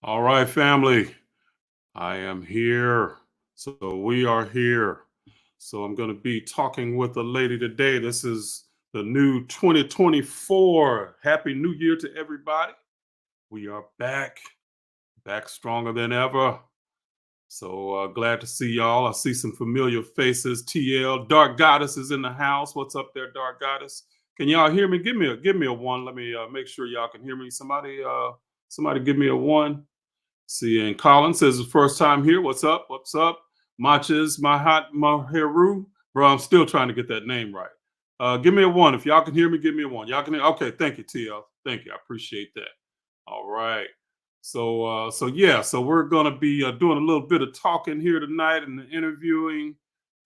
All right, family. I am here. So we are here. So I'm going to be talking with a lady today. This is the new 2024. Happy New Year to everybody. We are back stronger than ever. So glad to see y'all. I see some familiar faces. TL, Dark Goddess is in the house. What's up there, Dark Goddess? Can y'all hear me? Give me a one. Let me make sure y'all can hear me. Somebody give me a one. See, and Colin says the first time here. What's up? What's up? Matches, Maheru. Bro, I'm still trying to get that name right. Give me a one. If y'all can hear me, give me a one. Y'all can hear? Okay, thank you, TL. Thank you. I appreciate that. All right. So we're gonna be doing a little bit of talking here tonight and interviewing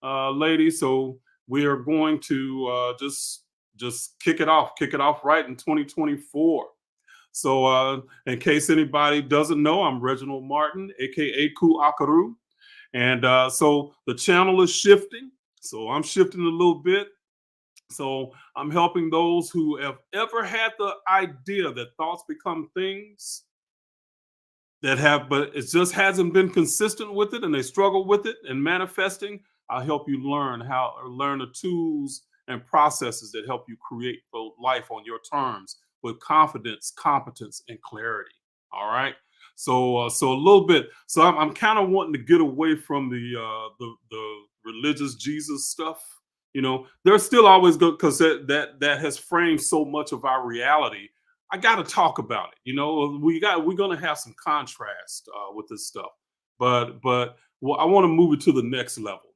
ladies. So we are going to just kick it off right in 2024. So in case anybody doesn't know, I'm Reginald Martin, aka Ku Akaru. And so the channel is shifting. So I'm shifting a little bit. So I'm helping those who have ever had the idea that thoughts become things that have, but it just hasn't been consistent with it and they struggle with it and manifesting. I'll help you learn the tools and processes that help you create the life on your terms with confidence, competence, and clarity. All right. So a little bit. So I'm kind of wanting to get away from the religious Jesus stuff. There's still always good because that has framed so much of our reality. I got to talk about it. We're gonna have some contrast with this stuff, but well, I want to move it to the next level.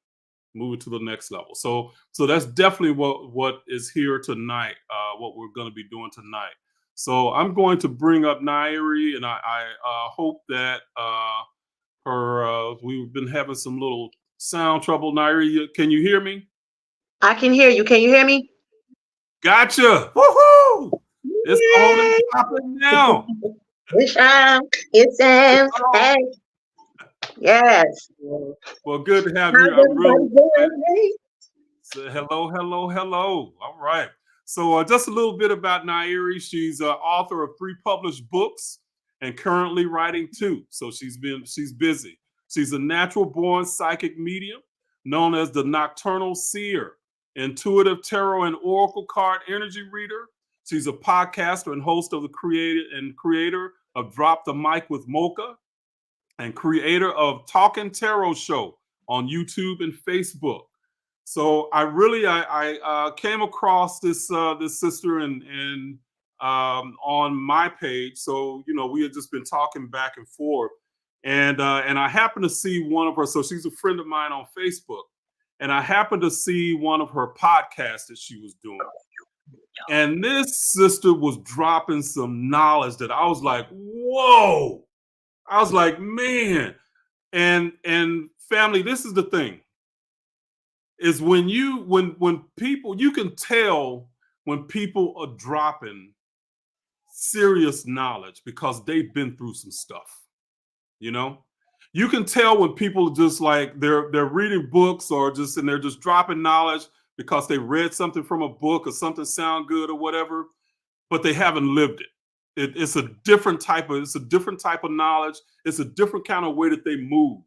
Move it to the next level. So that's definitely what is here tonight. What we're going to be doing tonight. So I'm going to bring up Nairi, and I hope that we've been having some little sound trouble. Nairi, can you hear me? I can hear you. Can you hear me? Gotcha. Woohoo! It's on and popping now. It's hey. Yes. Well, good to have you. How's I'm really glad. everybody So hello, hello, hello. All right. So just a little bit about Nairi. She's author of 3 published books and currently writing 2. So she's busy. She's a natural born psychic medium known as the Nocturnal Seer, intuitive tarot and oracle card energy reader. She's a podcaster and host of the creator of Drop the Mic with Mocha and creator of Talking Tarot Show on YouTube and Facebook. So I came across this sister and on my page. So we had just been talking back and forth, and I happened to see one of her. So she's a friend of mine on Facebook, and I happened to see one of her podcasts that she was doing, and this sister was dropping some knowledge that I was like, whoa! I was like, man, and family, this is the thing. Is when people, you can tell when people are dropping serious knowledge because they've been through some stuff. You can tell when people just like they're reading books or and they're just dropping knowledge because they read something from a book or something sound good or whatever, but they haven't lived it. It's a different type of knowledge. It's a different kind of way that they move.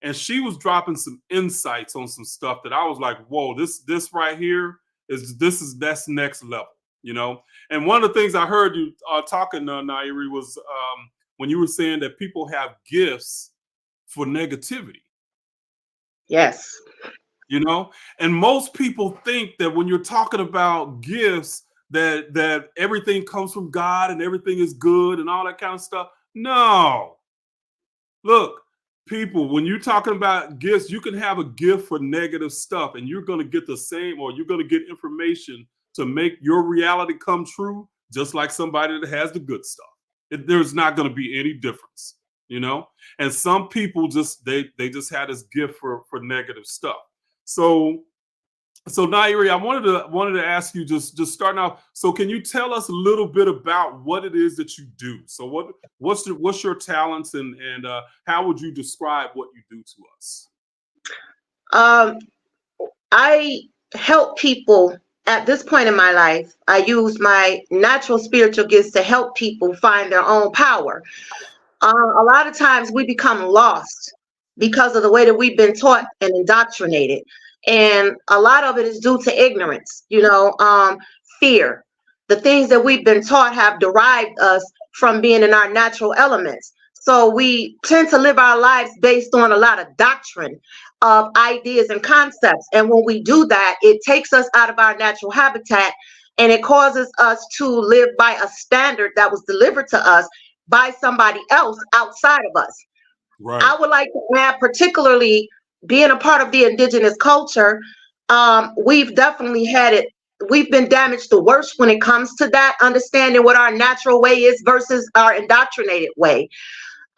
And she was dropping some insights on some stuff that I was like, whoa, this right here that's next level, And one of the things I heard you talking, Nairi, was when you were saying that people have gifts for negativity. Yes. And most people think that when you're talking about gifts, that everything comes from God and everything is good and all that kind of stuff. No. Look, people, when you're talking about gifts, you can have a gift for negative stuff and you're going to get the same, or you're going to get information to make your reality come true, just like somebody that has the good stuff. There's not going to be any difference, And some people they just had this gift for negative stuff. So Nairi, I wanted to ask you just starting out. So can you tell us a little bit about what it is that you do? So what's your talents and how would you describe what you do to us? I help people at this point in my life. I use my natural spiritual gifts to help people find their own power. A lot of times we become lost because of the way that we've been taught and indoctrinated. And a lot of it is due to ignorance, fear. The things that we've been taught have derived us from being in our natural elements. So we tend to live our lives based on a lot of doctrine of ideas and concepts. And when we do that, it takes us out of our natural habitat and it causes us to live by a standard that was delivered to us by somebody else outside of us. Right. I would like to add, particularly being a part of the indigenous culture, we've definitely had it. We've been damaged the worst when it comes to that, understanding what our natural way is versus our indoctrinated way.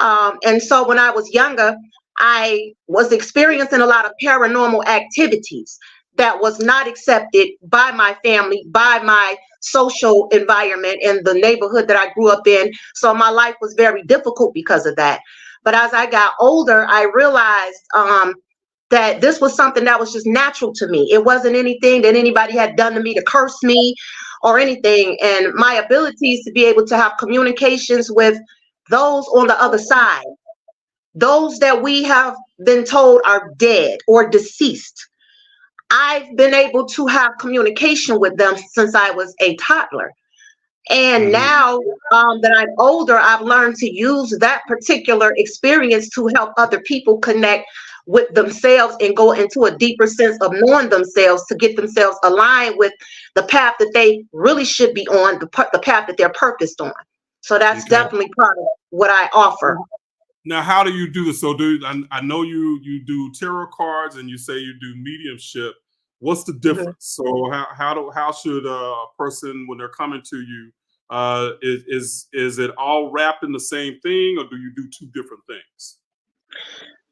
And so when I was younger, I was experiencing a lot of paranormal activities that was not accepted by my family, by my social environment and the neighborhood that I grew up in. So my life was very difficult because of that. But as I got older, I realized that this was something that was just natural to me. It wasn't anything that anybody had done to me to curse me or anything. And my abilities to be able to have communications with those on the other side, those that we have been told are dead or deceased. I've been able to have communication with them since I was a toddler. And now that I'm older, I've learned to use that particular experience to help other people connect with themselves and go into a deeper sense of knowing themselves, to get themselves aligned with the path that they really should be on, the path that they're purposed on. So that's definitely part of what I offer. Now, how do you do this? So, I know you do tarot cards, and you say you do mediumship. What's the difference? So, how should a person, when they're coming to you, is it all wrapped in the same thing, or do you do two different things?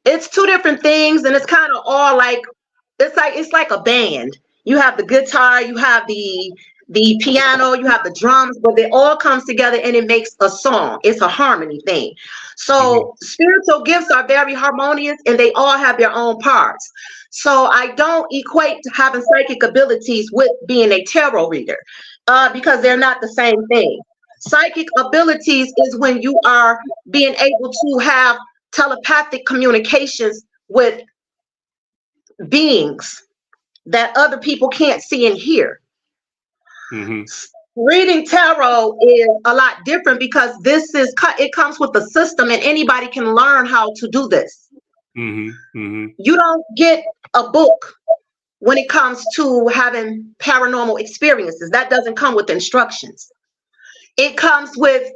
It's two different things, and it's kind of all like it's like a band. You have the guitar, you have the piano, you have the drums, but it all comes together and it makes a song. It's a harmony thing. So spiritual gifts are very harmonious, and they all have their own parts. So I don't equate having psychic abilities with being a tarot reader, because they're not the same thing. Psychic abilities is when you are being able to have telepathic communications with beings that other people can't see and hear. Reading tarot is a lot different, because it comes with a system, and anybody can learn how to do this. You don't get a book when it comes to having paranormal experiences. That doesn't come with instructions. It comes with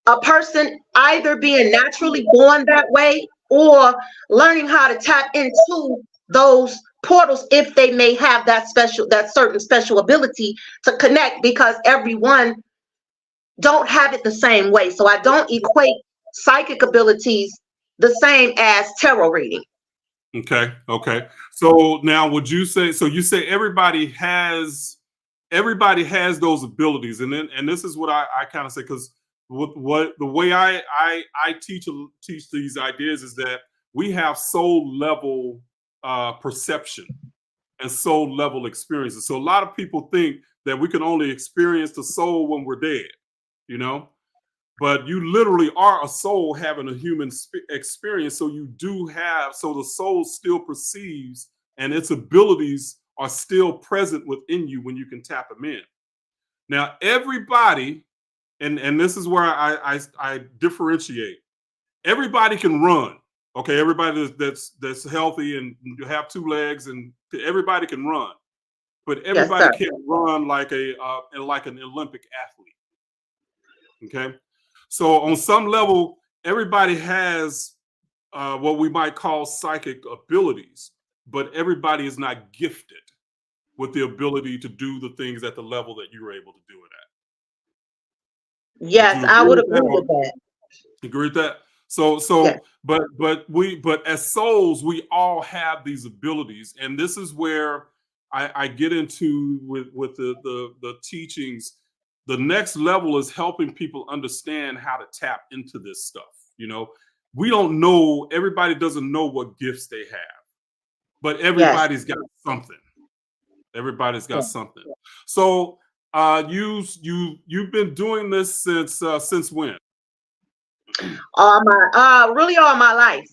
a person either being naturally born that way or learning how to tap into those portals if they may have that certain special ability to connect, because everyone don't have it the same way. So I don't equate psychic abilities the same as tarot reading. Okay. So now, would you say, so you say everybody has those abilities, and this is what I kind of say, because what the way I teach these ideas is that we have soul level perception and soul level experiences. So a lot of people think that we can only experience the soul when we're dead, but you literally are a soul having a human experience. So the soul still perceives, and its abilities are still present within you when you can tap them in. Now, everybody, and this is where I differentiate. Everybody can run. Okay, everybody that's healthy and have two legs, and everybody can run, but everybody can't run like an Olympic athlete. Okay, so on some level, everybody has what we might call psychic abilities, but everybody is not gifted with the ability to do the things at the level that you were able to do it at. Yes, I would agree with that. Agree with that? So, yes. but as souls, we all have these abilities, and this is where I get into with the teachings. The next level is helping people understand how to tap into this stuff. We don't know. Everybody doesn't know what gifts they have, but everybody's got something. Everybody's got something. So, you've been doing this since when? Really all my life.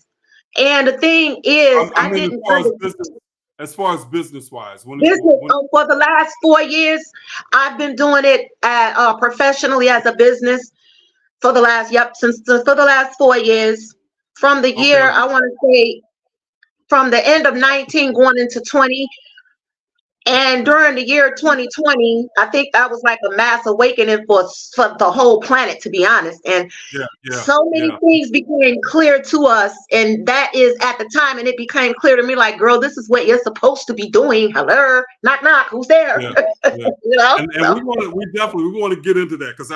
And the thing is, I didn't. As far as business wise, for the last 4 years, I've been doing it professionally as a business for the last 4 years. From the year, I want to say, from the end of 19 going into 20. And during the year 2020, I think that was like a mass awakening for the whole planet, to be honest. And so many things became clear to us. And that is at the time. And it became clear to me, like, girl, this is what you're supposed to be doing. Hello, knock, knock, who's there? And we want to get into that, because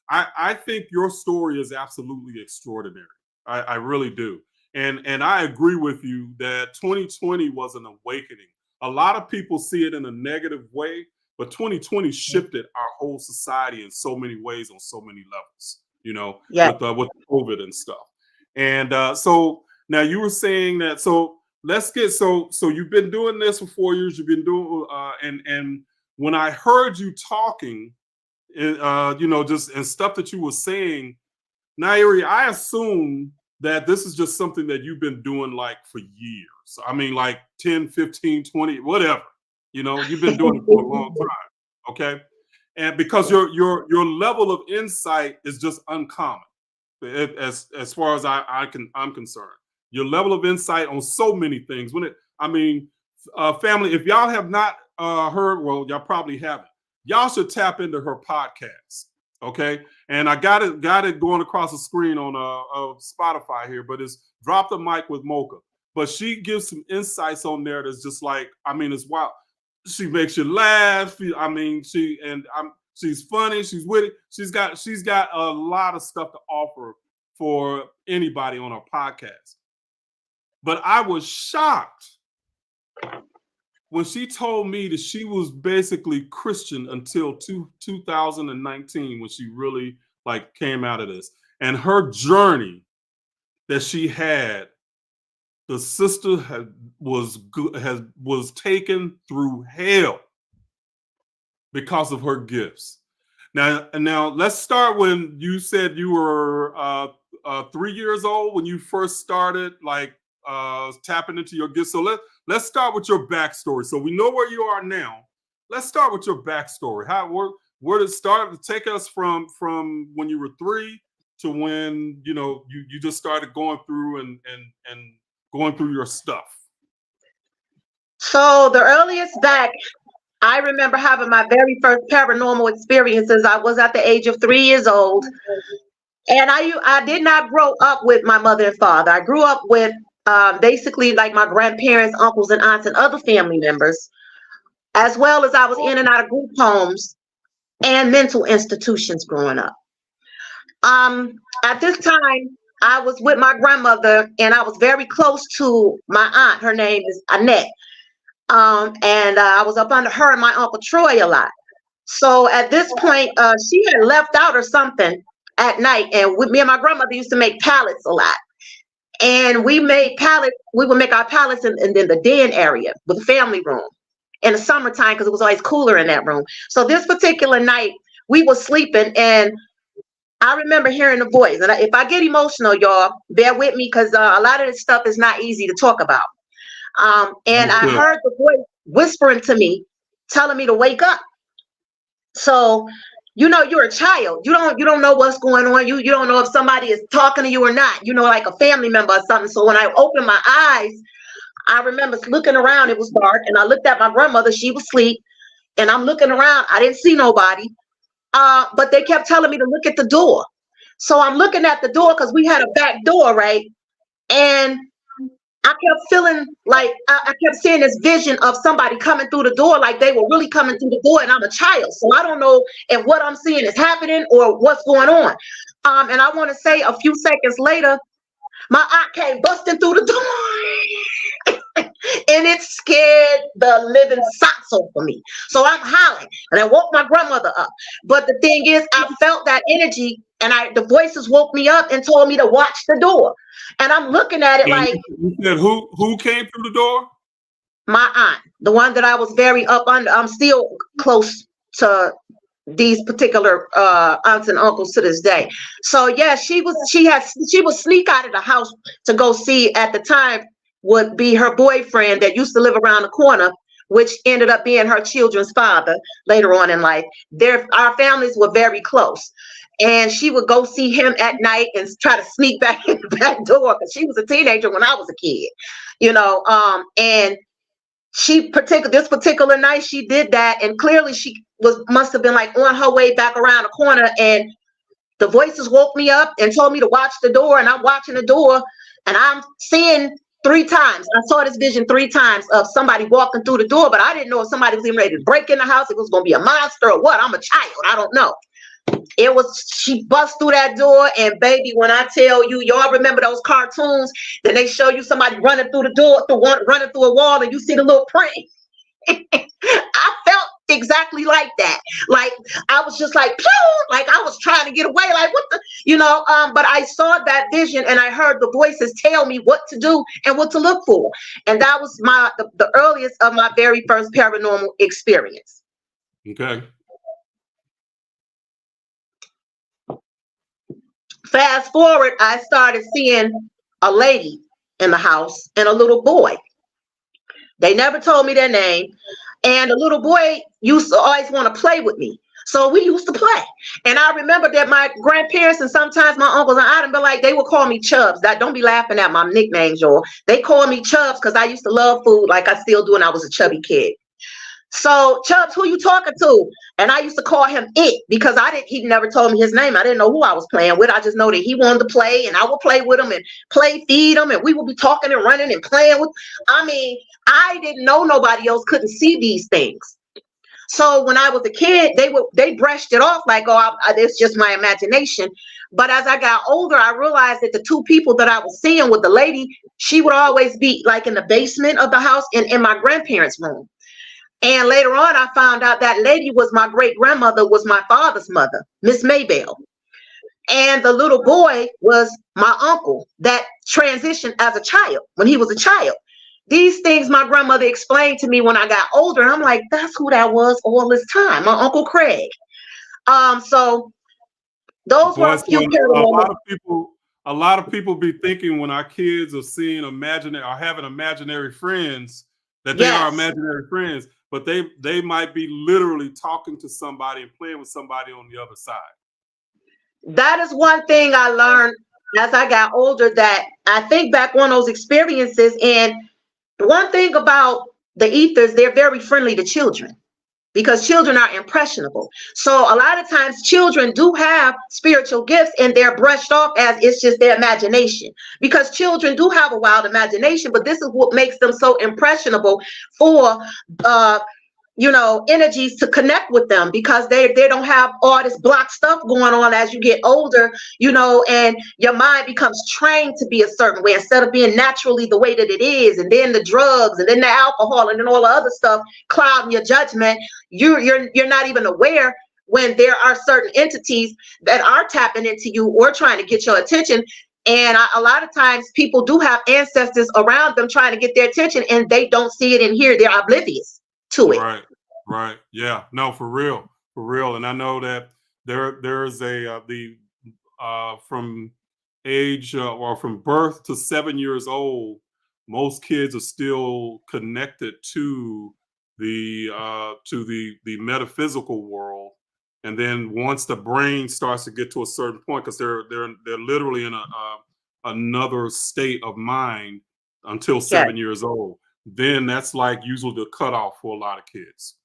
I think your story is absolutely extraordinary. I really do. And I agree with you that 2020 was an awakening. A lot of people see it in a negative way, but 2020 shifted our whole society in so many ways, on so many levels, with COVID and stuff. And so now you were saying that, so let's get so you've been doing this for 4 years. You've been doing and when I heard you talking, just and stuff that you were saying, Nairi, I assume that this is just something that you've been doing like for years. I mean, like 10, 15, 20, whatever. You've been doing it for a long time. Okay. And because your level of insight is just uncommon, as far as I'm concerned. Your level of insight on so many things. Family, if y'all have not heard, well, y'all probably haven't. Y'all should tap into her podcast. Okay, and I got it going across the screen on Spotify here, but it's Drop the Mic with Mocha. But she gives some insights on there that's just like, it's wild. She makes you laugh. She's funny. She's witty. She's got a lot of stuff to offer for anybody on her podcast. But I was shocked when she told me that she was basically Christian until 2019, when she really came out of this. And her journey that she had, the sister was taken through hell because of her gifts. Now let's start when you said you were 3 years old when you first started tapping into your gifts. So let's start with your backstory. So we know where you are now. Let's start with your backstory. Where did it start? Take us from when you were 3 to when you just started going through and going through your stuff. So the earliest back I remember having my very first paranormal experiences, I was at the age of 3 years old. And I did not grow up with my mother and father. I grew up with basically like my grandparents, uncles and aunts and other family members, as well as I was in and out of group homes and mental institutions growing up. At this time, I was with my grandmother and I was very close to my aunt. Her name is Annette. And I was up under her and my Uncle Troy a lot. So at this point, she had left out or something at night. And me and my grandmother used to make pallets a lot. And we would make our pallets in the den area with the family room in the summertime because it was always cooler in that room. So this particular night, we were sleeping and I remember hearing a voice. And if I get emotional, y'all, bear with me because a lot of this stuff is not easy to talk about. And I heard the voice whispering to me, telling me to wake up. So, you're a child. You don't know what's going on. You don't know if somebody is talking to you or not, like a family member or something. So when I opened my eyes, I remember looking around. It was dark. And I looked at my grandmother. She was asleep. And I'm looking around. I didn't see nobody. But they kept telling me to look at the door. So I'm looking at the door because we had a back door, right? And I kept feeling like I kept seeing this vision of somebody coming through the door, like they were really coming through the door, and I'm a child. So I don't know if what I'm seeing is happening or what's going on. And I want to say a few seconds later, my aunt came busting through the door. And it scared the living socks off of me. So I'm hollering and I woke my grandmother up. But the thing is, I felt that energy and the voices woke me up and told me to watch the door. And I'm looking at it like, you said who came through the door? My aunt, the one that I was very up under. I'm still close to these particular aunts and uncles to this day. So yeah, she would sneak out of the house to go see, at the time would be her boyfriend that used to live around the corner, which ended up being her children's father later on in life. Our families were very close. And she would go see him at night and try to sneak back in the back door because she was a teenager when I was a kid, and this particular night she did that, and clearly she must have been like on her way back around the corner, and the voices woke me up and told me to watch the door, and I'm watching the door and I'm seeing 3 times. I saw this vision 3 times of somebody walking through the door, but I didn't know if somebody was even ready to break in the house, if it was going to be a monster or what. I'm a child. I don't know. She bust through that door, and baby, when I tell you, y'all remember those cartoons, then they show you somebody running through the door, running through a wall, and you see the little print. I felt exactly like that. Like I was just like, pew! Like I was trying to get away. Like what the, but I saw that vision and I heard the voices tell me what to do and what to look for. And that was the earliest of my very first paranormal experience. Okay. Fast forward, I started seeing a lady in the house and a little boy. They never told me their name. And the little boy used to always want to play with me. So we used to play. And I remember that my grandparents and sometimes my uncles and I'd be like, they would call me Chubbs. That don't be laughing at my nicknames, y'all. They call me Chubbs because I used to love food like I still do when I was a chubby kid. So Chubbs, who you talking to? And I used to call him It because he never told me his name. I didn't know who I was playing with. I just know that he wanted to play and I would play with him and feed him, and we would be talking and running and playing with. I mean, I didn't know nobody else couldn't see these things. So when I was a kid, they brushed it off like, oh, it's just my imagination. But as I got older, I realized that the two people that I was seeing with the lady, she would always be like in the basement of the house and in my grandparents' room. And later on, I found out that lady was my great grandmother, was my father's mother, Miss Maybell. And the little boy was my uncle that transitioned as a child when he was a child. These things my grandmother explained to me when I got older. And I'm like, that's who that was all this time, my Uncle Craig. So those were a few paranormal. A lot of people be thinking when our kids are seeing imaginary or having imaginary friends that they are imaginary friends, but they might be literally talking to somebody and playing with somebody on the other side. That is one thing I learned as I got older, that I think back on those experiences. And one thing about the ethers, they're very friendly to children because children are impressionable. So a lot of times children do have spiritual gifts and they're brushed off as it's just their imagination, because children do have a wild imagination, but this is what makes them so impressionable for energies to connect with them, because they don't have all this block stuff going on as you get older, and your mind becomes trained to be a certain way instead of being naturally the way that it is. And then the drugs and then the alcohol and then all the other stuff clouding your judgment. You're not even aware when there are certain entities that are tapping into you or trying to get your attention. And a lot of times people do have ancestors around them trying to get their attention and they don't see it and hear. They're oblivious to it. Right. Yeah. No, for real. And I know that there's from age or from birth to 7 years old, most kids are still connected to the metaphysical world. And then once the brain starts to get to a certain point, because they're literally in another state of mind until 7 years old, then that's like usually the cutoff for a lot of kids.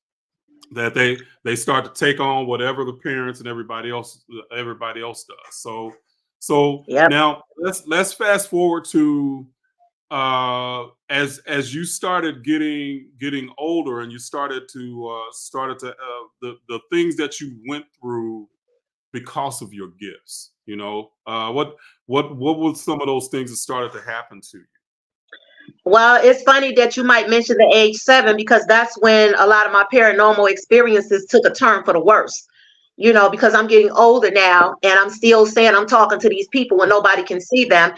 That they start to take on whatever the parents and everybody else does. So now let's fast forward to as you started getting older and you started to the things that you went through because of your gifts. What were some of those things that started to happen to you? Well, it's funny that you might mention the age 7, because that's when a lot of my paranormal experiences took a turn for the worse. Because I'm getting older now and I'm still saying I'm talking to these people when nobody can see them.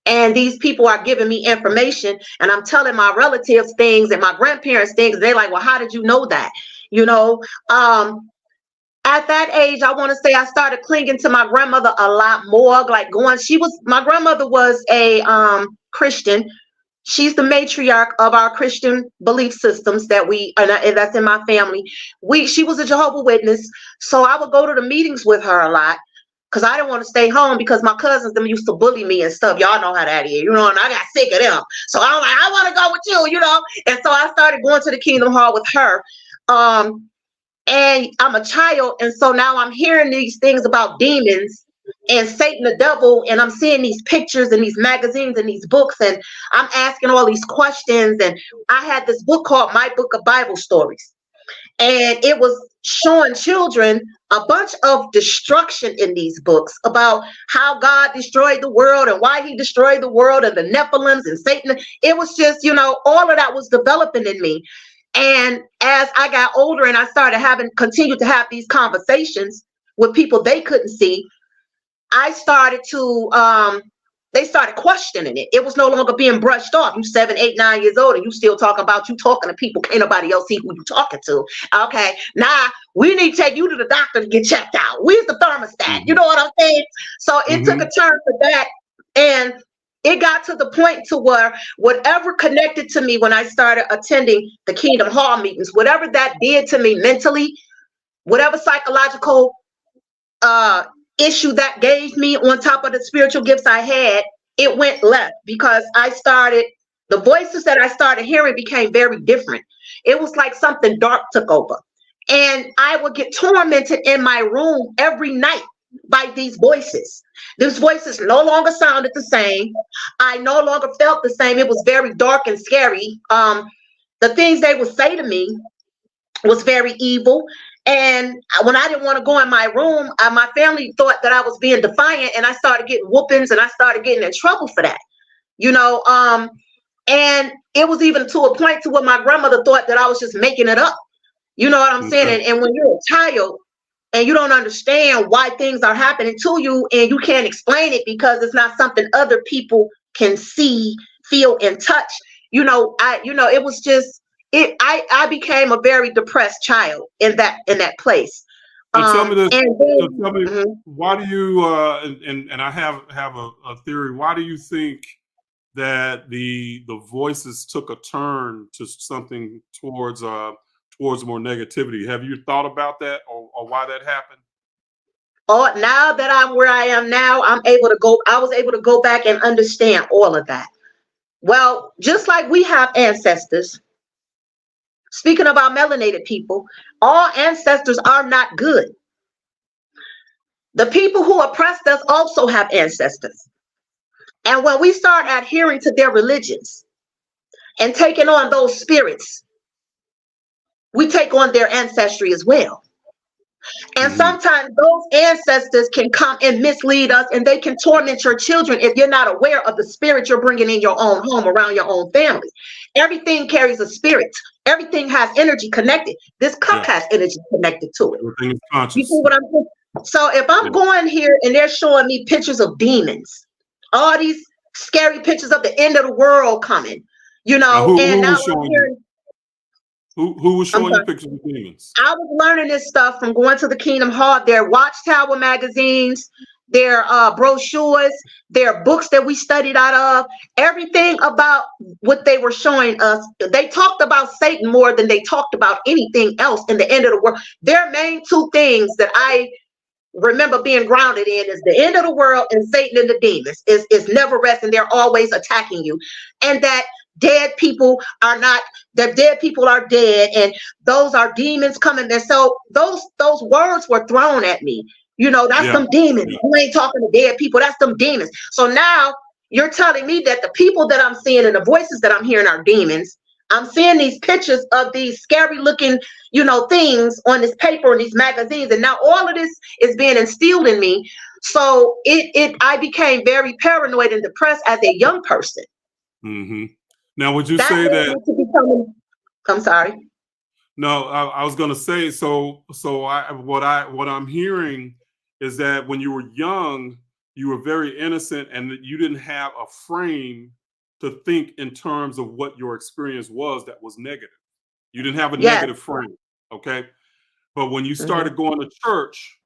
And these people are giving me information and I'm telling my relatives things and my grandparents things. They're like, well, how did you know that? At that age, I want to say I started clinging to my grandmother a lot more. My grandmother was a Christian. She's the matriarch of our Christian belief systems and that's in my family. She was a Jehovah's Witness. So I would go to the meetings with her a lot because I didn't want to stay home because my cousins them used to bully me and stuff. Y'all know how that is, and I got sick of them. So I'm like, I want to go with you, And so I started going to the Kingdom Hall with her. And I'm a child. And so now I'm hearing these things about demons and Satan the devil, and I'm seeing these pictures and these magazines and these books, and I'm asking all these questions. And I had this book called My Book of Bible Stories, and it was showing children a bunch of destruction in these books about how God destroyed the world and why he destroyed the world and the Nephilims and Satan. It was just, all of that was developing in me. And as I got older and I started continued to have these conversations with people they couldn't see, I started to, they started questioning it. It was no longer being brushed off. You 7, 8, 9 years old and you still talking about you talking to people. Ain't nobody else see who you talking to. Okay, now we need to take you to the doctor to get checked out. Where's the thermostat? You know what I'm saying? So it took a turn for that. And it got to the point to where whatever connected to me when I started attending the Kingdom Hall meetings, whatever that did to me mentally, whatever psychological issue that gave me on top of the spiritual gifts I had, it went left because the voices that I started hearing became very different. It was like something dark took over. And I would get tormented in my room every night by these voices. These voices no longer sounded the same. I no longer felt the same. It was very dark and scary. The things they would say to me was very evil. And when I didn't want to go in my room, my family thought that I was being defiant, and I started getting whoopings and I started getting in trouble for that, and it was even to a point to where my grandmother thought that I was just making it up. You know what I'm saying? And when you're a child and you don't understand why things are happening to you and you can't explain it because it's not something other people can see, feel, and touch, it was just, I became a very depressed child in that place. So tell me this. And then, So tell me, why do you? And I have a theory. Why do you think that the voices took a turn to something towards more negativity? Have you thought about that, or why that happened? Oh, now that I'm where I am now, I was able to go back and understand all of that. Well, just like we have ancestors. Speaking about melanated people, all ancestors are not good. The people who oppressed us also have ancestors. And when we start adhering to their religions and taking on those spirits, we take on their ancestry as well. And sometimes those ancestors can come and mislead us, and they can torment your children if you're not aware of the spirit you're bringing in your own home, around your own family. Everything carries a spirit. Everything has energy connected. This cup has energy connected to it. Everything is conscious. You see what I'm saying? So if I'm going here and they're showing me pictures of demons, all these scary pictures of the end of the world coming, who was showing you pictures of demons? I was learning this stuff from going to the Kingdom Hall, their Watchtower magazines, their brochures, their books that we studied out of, everything about what they were showing us. They talked about Satan more than they talked about anything else in the end of the world. Their main two things that I remember being grounded in is the end of the world and Satan and the demons. Is never resting. They're always attacking you. And that dead people are dead, and those are demons coming there. So those words were thrown at me. That's some demons. You ain't talking to dead people. That's some demons. So now you're telling me that the people that I'm seeing and the voices that I'm hearing are demons. I'm seeing these pictures of these scary looking, things on this paper and these magazines. And now all of this is being instilled in me. So I became very paranoid and depressed as a young person. Now, would you say that? I'm sorry. No, I was going to say. So what I'm hearing is that when you were young, you were very innocent, and that you didn't have a frame to think in terms of what your experience was that was negative. You didn't have a negative frame, okay? But when you started going to church,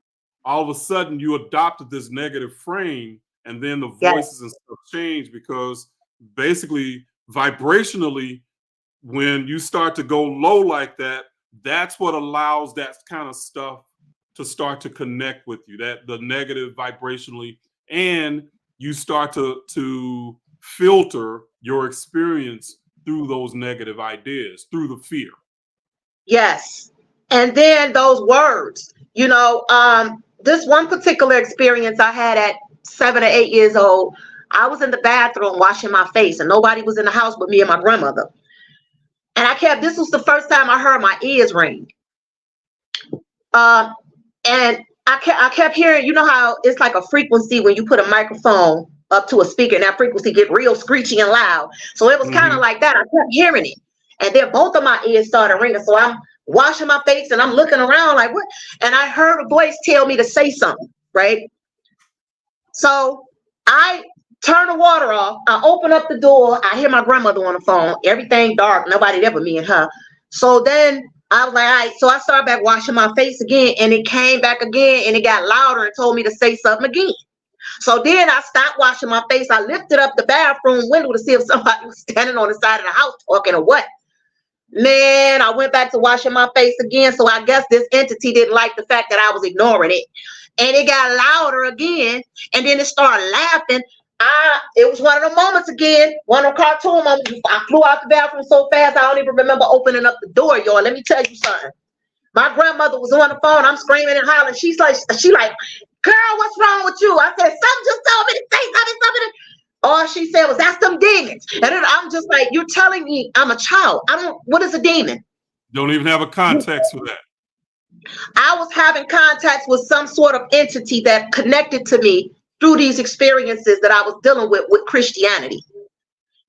all of a sudden you adopted this negative frame, and then the voices and stuff changed, because basically vibrationally, when you start to go low like that, that's what allows that kind of stuff to start to connect with you, that the negative vibrationally, and you start to filter your experience through those negative ideas, through the fear. Yes. And then those words, this one particular experience I had at 7 or 8 years old, I was in the bathroom washing my face, and nobody was in the house but me and my grandmother. And this was the first time I heard my ears ring. And I kept hearing, how it's like a frequency when you put a microphone up to a speaker, and that frequency get real screechy and loud. So it was kind of like that. I kept hearing it. And then both of my ears started ringing. So I'm washing my face and I'm looking around like, what? And I heard a voice tell me to say something, right? So I turn the water off. I open up the door. I hear my grandmother on the phone. Everything dark. Nobody there but me and her. So then I was like, all right. So I started back washing my face again, and it came back again, and it got louder and told me to say something again. So then I stopped washing my face. I lifted up the bathroom window to see if somebody was standing on the side of the house talking or what. Man, I went back to washing my face again. So I guess this entity didn't like the fact that I was ignoring it. And it got louder again. And then it started laughing. It was one of the moments again, one of the cartoon moments. I flew out the bathroom so fast, I don't even remember opening up the door, y'all. Let me tell you something. My grandmother was on the phone. I'm screaming and hollering. She like, girl, what's wrong with you? I said, something just told me to say something. All she said was, that's them demons. And then I'm just like, you're telling me I'm a child. What is a demon? Don't even have a context for that. I was having contacts with some sort of entity that connected to me through these experiences that I was dealing with Christianity.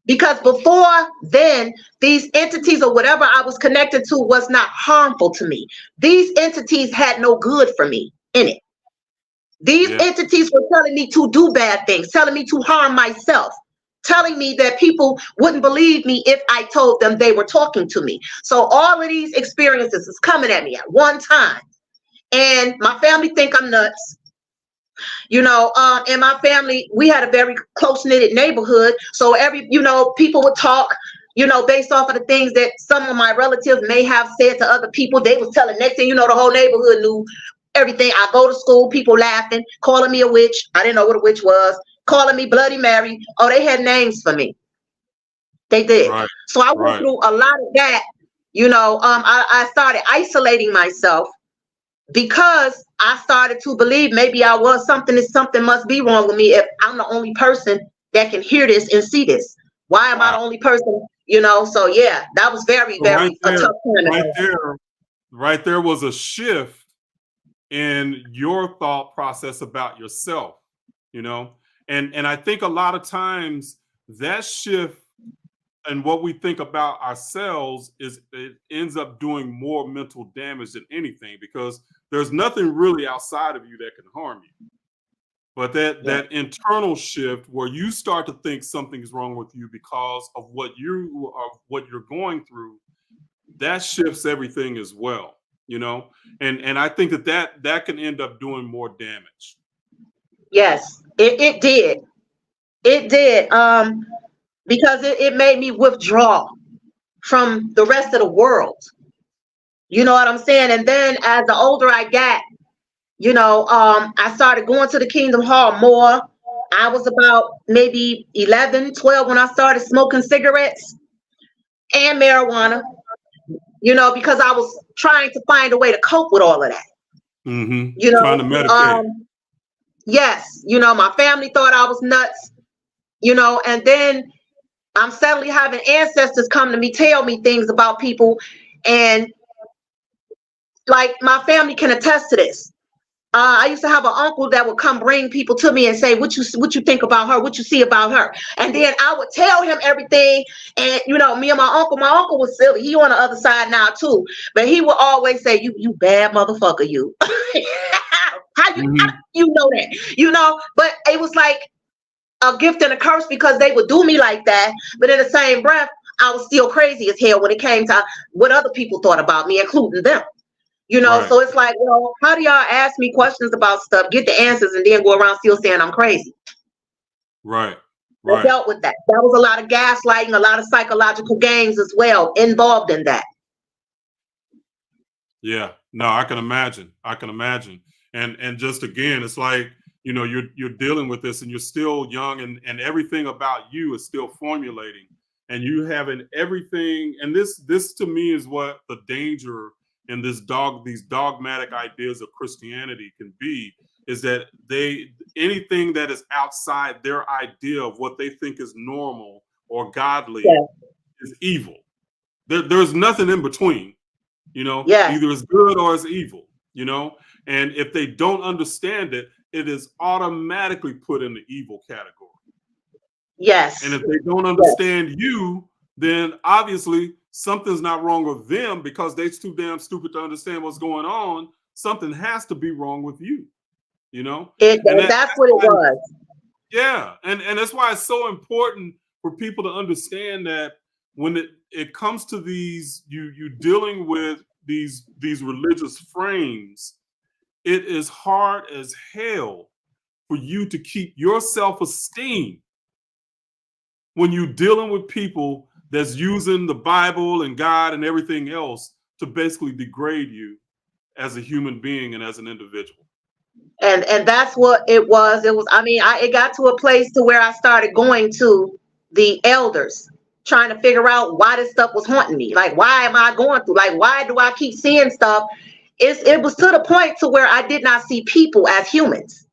Because before then, these entities or whatever I was connected to was not harmful to me. These entities had no good for me in it. These entities were telling me to do bad things, telling me to harm myself, telling me that people wouldn't believe me if I told them they were talking to me. So all of these experiences is coming at me at one time. And my family think I'm nuts. In my family, we had a very close-knit neighborhood. So people would talk, based off of the things that some of my relatives may have said to other people. They was telling, next thing you know, the whole neighborhood knew everything. I go to school, people laughing, calling me a witch. I didn't know what a witch was. Calling me Bloody Mary. Oh, they had names for me. They did. Right. So I went through a lot of that. I started isolating myself because I started to believe maybe I was something must be wrong with me if I'm the only person that can hear this and see this. Why am I the only person? So yeah, that was very, very a tough time. Right there was a shift in your thought process about yourself, and I think a lot of times that shift and what we think about ourselves it ends up doing more mental damage than anything, because there's nothing really outside of you that can harm you. But that internal shift where you start to think something's wrong with you because of what you're going through, that shifts everything as well, and I think that can end up doing more damage. Yes, it did. It did. Because it made me withdraw from the rest of the world. You know what I'm saying? And then as the older I got, I started going to the Kingdom Hall more. I was about maybe 11, 12 when I started smoking cigarettes and marijuana, because I was trying to find a way to cope with all of that. Mm-hmm. Trying to medicate. Yes. My family thought I was nuts, and then I'm suddenly having ancestors come to me, tell me things about people. And like my family can attest to this. I used to have an uncle that would come bring people to me and say, what you think about her? What you see about her? And then I would tell him everything. And, me and my uncle was silly. He on the other side now too. But he would always say, you bad motherfucker, you. How you know that? But it was like a gift and a curse because they would do me like that. But in the same breath, I was still crazy as hell when it came to what other people thought about me, including them. Right. So it's like, how do y'all ask me questions about stuff, get the answers, and then go around still saying I'm crazy? Right. I dealt with that. That was a lot of gaslighting, a lot of psychological games as well involved in that. Yeah, no, I can imagine. And just again, it's like, you're dealing with this and you're still young and everything about you is still formulating and you having everything. And this to me is what the danger in these dogmatic ideas of Christianity can be, is that anything that is outside their idea of what they think is normal or godly is evil. There's nothing in between, either it's good or it's evil, and if they don't understand it, it is automatically put in the evil category. Yes. And if they don't understand you, then obviously something's not wrong with them because they're too damn stupid to understand what's going on. Something has to be wrong with you, you know? And That's what it was. Yeah. And that's why it's so important for people to understand that when it comes to these, you dealing with these religious frames, it is hard as hell for you to keep your self-esteem when you're dealing with people that's using the Bible and God and everything else to basically degrade you as a human being and as an individual. And that's what it was. It was, I mean, it got to a place to where I started going to the elders, trying to figure out why this stuff was haunting me. Like, why am I going through? Like, why do I keep seeing stuff? It was to the point to where I did not see people as humans.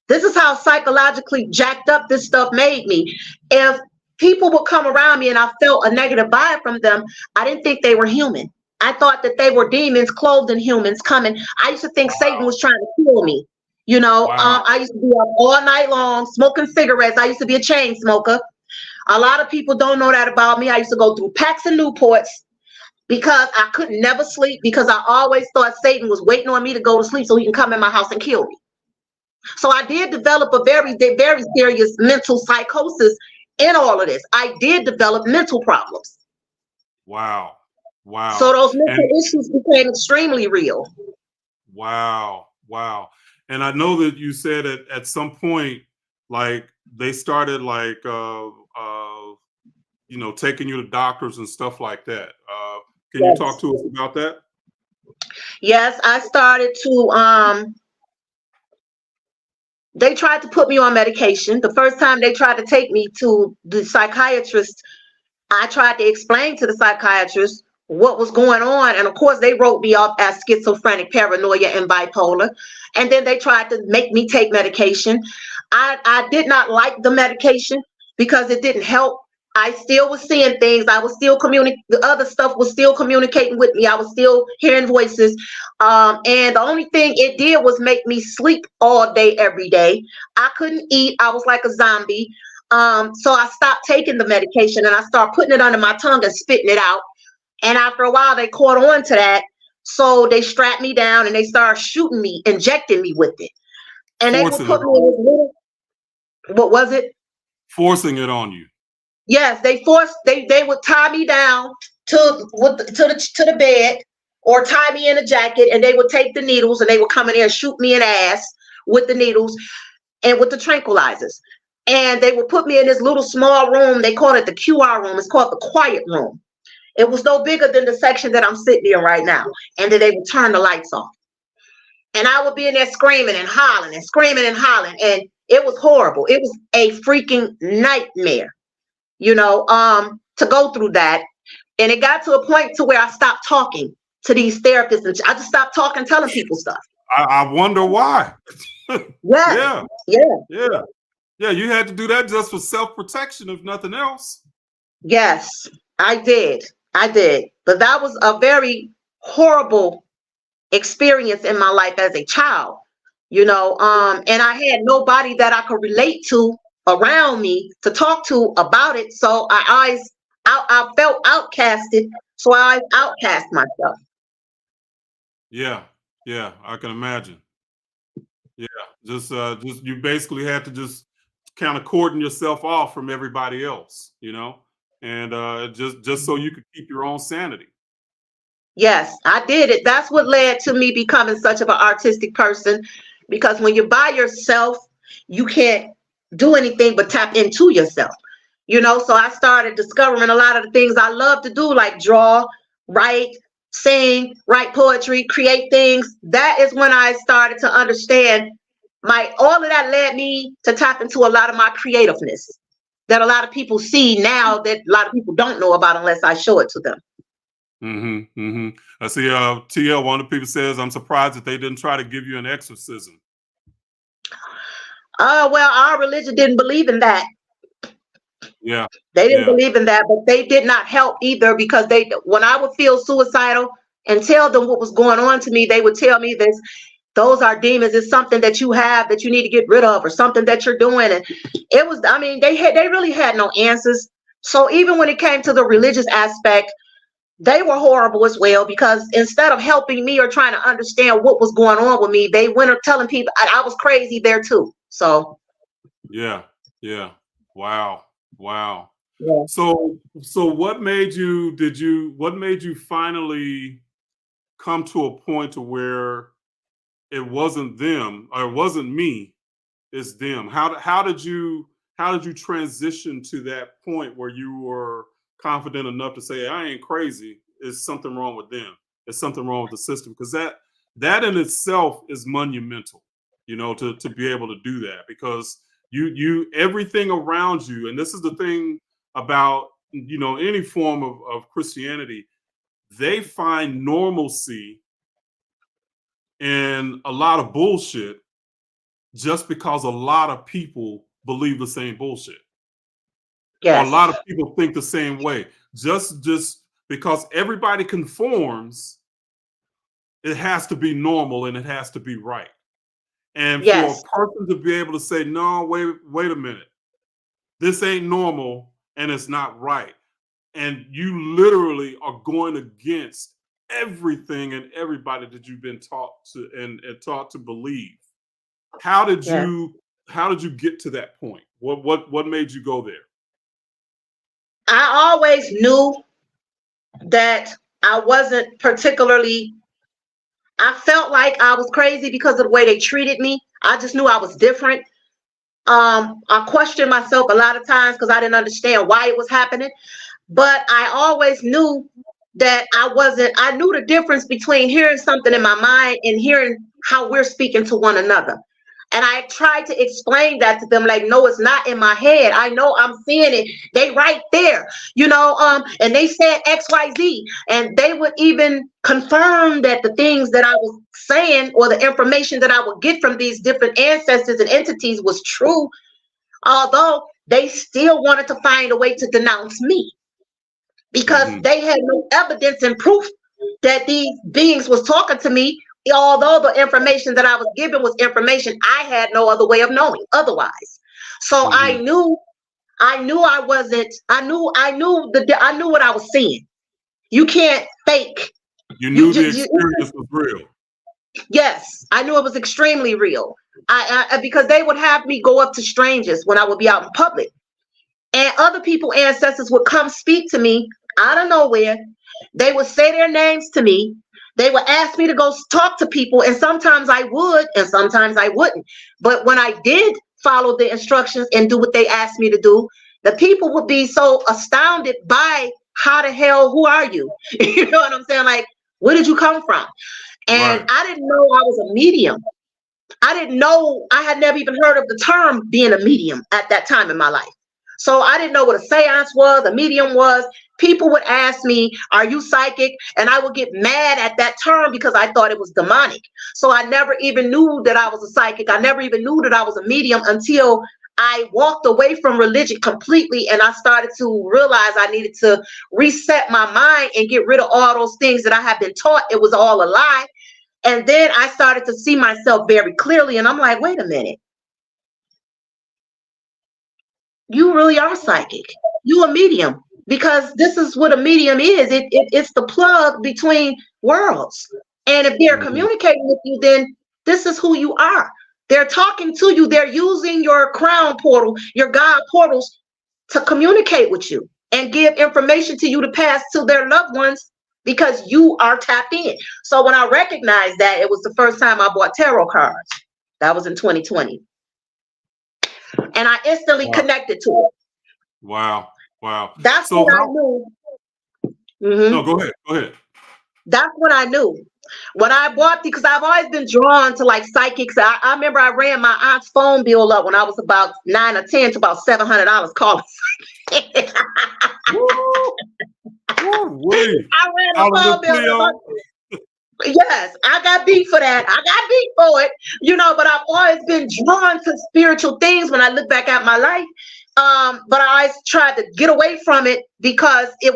This is how psychologically jacked up this stuff made me. If people would come around me and I felt a negative vibe from them, I didn't think they were human. I thought that they were demons clothed in humans coming. I used to think Satan was trying to kill me. You know, I used to be up all night long smoking cigarettes. I used to be a chain smoker. A lot of people don't know that about me. I used to go through packs of Newports because I could never sleep, because I always thought Satan was waiting on me to go to sleep so he can come in my house and kill me. So I did develop a very serious mental psychosis in all of this. I did develop mental problems. Wow. Wow. So those mental issues became extremely real. Wow. Wow. And I know that you said at some point, like, they started like, you know, taking you to doctors and stuff like that. Can you talk to us about that? Yes, I started to, they tried to put me on medication. The first time they tried to take me to the psychiatrist, I tried to explain to the psychiatrist what was going on. And of course, they wrote me off as schizophrenic, paranoia, and bipolar. And then they tried to make me take medication. I did not like the medication because it didn't help. I still was seeing things. I was still the other stuff was still communicating with me. I was still hearing voices. And the only thing it did was make me sleep all day, every day. I couldn't eat. I was like a zombie. So I stopped taking the medication and I started putting it under my tongue and spitting it out. And after a while, they caught on to that. So they strapped me down and they started shooting me, injecting me with it. And they would put me in this little, what was it? Forcing it on you. Yes, they would tie me down to the bed or tie me in a jacket, and they would take the needles and they would come in there and shoot me in the ass with the needles and with the tranquilizers. And they would put me in this little small room. They call it the QR room. It's called the quiet room. It was no bigger than the section that I'm sitting in right now. And then they would turn the lights off. And I would be in there screaming and hollering and screaming and hollering. And it was horrible. It was a freaking nightmare, you know, to go through that. And it got to a point to where I stopped talking to these therapists. And I just stopped talking, telling people stuff. I wonder why. Yeah. Yeah, you had to do that just for self-protection, if nothing else. Yes, I did. But that was a very horrible experience in my life as a child, you know, and I had nobody that I could relate to around me to talk to about it. So I felt outcasted. So I outcast myself. Yeah, I can imagine. Yeah, just you basically had to just kind of cordon yourself off from everybody else, you know, and just so you could keep your own sanity. Yes, I did it. That's what led to me becoming such of an artistic person, because when you're by yourself, you can't do anything but tap into yourself, you know. So I started discovering a lot of the things I love to do, like draw, write, sing, write poetry, create things. That is when I started to understand all of that led me to tap into a lot of my creativeness that a lot of people see now that a lot of people don't know about unless I show it to them. I see TL, one of the people says, I'm surprised that they didn't try to give you an exorcism. Well, our religion didn't believe in that. Yeah. They didn't believe in that, but they did not help either, because when I would feel suicidal and tell them what was going on to me, they would tell me this: those are demons. It's something that you have that you need to get rid of, or something that you're doing. And it was, I mean, they really had no answers. So even when it came to the religious aspect, they were horrible as well, because instead of helping me or trying to understand what was going on with me, they went up telling people I was crazy there too. So Yeah. Yeah. Wow. Wow. yeah. So what made you finally come to a point to where it wasn't them or it wasn't me, it's them? How did you transition to that point where you were confident enough to say, I ain't crazy, it's something wrong with them, it's something wrong with the system? Because that in itself is monumental, to be able to do that, because you everything around you, and this is the thing about any form of Christianity, they find normalcy in a lot of bullshit just because a lot of people believe the same bullshit, or a Yes. lot of people think the same way. Just because everybody conforms, it has to be normal and it has to be right. And for Yes. a person to be able to say, no, wait a minute, this ain't normal and it's not right, and you literally are going against everything and everybody that you've been taught to and taught to believe. How did Yeah. you get to that point? What made you go there? I always knew that I wasn't particularly, I felt like I was crazy because of the way they treated me. I just knew I was different. I questioned myself a lot of times because I didn't understand why it was happening. But I always knew that I knew the difference between hearing something in my mind and hearing how we're speaking to one another. And I tried to explain that to them, like, no, it's not in my head. I know I'm seeing it. They right there, and they said XYZ. And they would even confirm that the things that I was saying or the information that I would get from these different ancestors and entities was true, although they still wanted to find a way to denounce me, because they had no evidence and proof that these beings was talking to me, although the information that I was given was information I had no other way of knowing otherwise. So I knew I wasn't, I knew what I was seeing. You can't fake. You knew the experience was real. Yes, I knew it was extremely real. I because they would have me go up to strangers when I would be out in public, and other people, ancestors, would come speak to me out of nowhere. They would say their names to me. They would ask me to go talk to people, and sometimes I would, and sometimes I wouldn't. But when I did follow the instructions and do what they asked me to do, the people would be so astounded by, how the hell, who are you? You know what I'm saying? Like, where did you come from? And Right. I didn't know I was a medium. I didn't know, I had never even heard of the term being a medium at that time in my life. So I didn't know what a seance was, a medium was. People would ask me, are you psychic? And I would get mad at that term because I thought it was demonic. So I never even knew that I was a psychic. I never even knew that I was a medium until I walked away from religion completely, and I started to realize I needed to reset my mind and get rid of all those things that I had been taught it was all a lie. And then I started to see myself very clearly, and I'm like, wait a minute. You really are psychic. You a medium, because this is what a medium is. It's the plug between worlds. And if they're communicating with you, then this is who you are. They're talking to you. They're using your crown portal, your God portals, to communicate with you and give information to you to pass to their loved ones, because you are tapped in. So when I recognized that, it was the first time I bought tarot cards. That was in 2020. And I instantly connected to it. Wow. That's So what I knew. No, go ahead. That's what I knew. When I bought because I've always been drawn to like psychics. I remember I ran my aunt's phone bill up when I was about 9 or 10 to about $700 calling. I ran the phone bill up. Yes, I got beat for that. I got beat for it, but I've always been drawn to spiritual things when I look back at my life. But I always tried to get away from it because I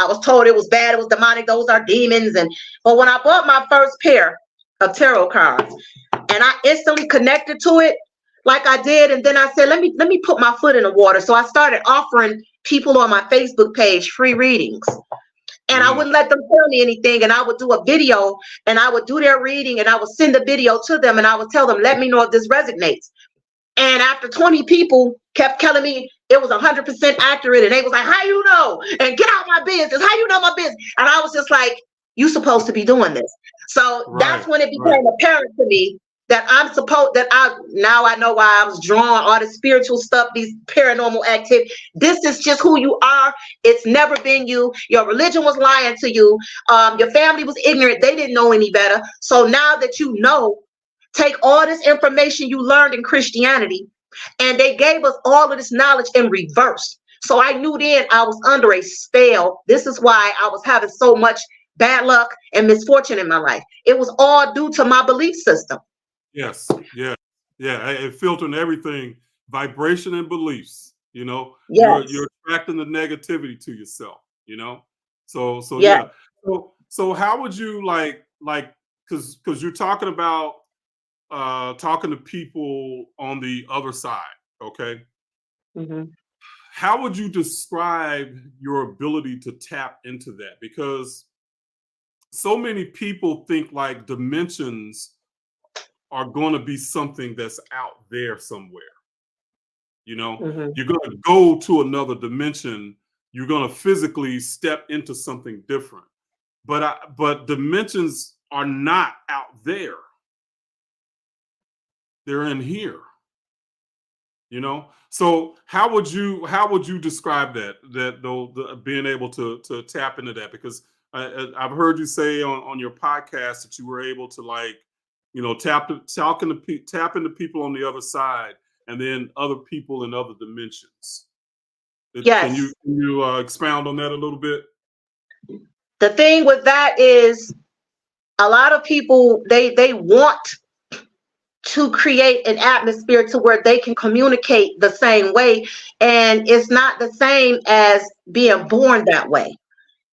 was told it was bad, it was demonic, those are demons. But when I bought my first pair of tarot cards and I instantly connected to it like I did, and then I said, let me put my foot in the water. So I started offering people on my Facebook page free readings. And I wouldn't let them tell me anything. And I would do a video and I would do their reading and I would send the video to them and I would tell them, let me know if this resonates. And after 20 people kept telling me it was 100% accurate, and they was like, how you know? And get out my business. How you know my business? And I was just like, you supposed to be doing this. So that's when it became apparent to me that now I know why I was drawn all the spiritual stuff, these paranormal activity. This is just who you are. It's never been you. Your religion was lying to you. Your family was ignorant. They didn't know any better. So now that you know, take all this information you learned in Christianity, and they gave us all of this knowledge in reverse. So I knew then I was under a spell. This is why I was having so much bad luck and misfortune in my life. It was all due to my belief system. Yes, yeah, yeah. It filtering everything, vibration and beliefs. You know, you're attracting the negativity to yourself. You know, so yeah. So how would you like because you're talking about talking to people on the other side, okay? Mm-hmm. How would you describe your ability to tap into that? Because so many people think like dimensions are going to be something that's out there somewhere. You know, you're going to go to another dimension. You're going to physically step into something different. But dimensions are not out there. They're in here. You know, so how would you describe that being able to tap into that? Because I've heard you say on your podcast that you were able to, like, you know, tap into people on the other side, and then other people in other dimensions. Yes. Can you expound on that a little bit? The thing with that is a lot of people, they want to create an atmosphere to where they can communicate the same way, and it's not the same as being born that way.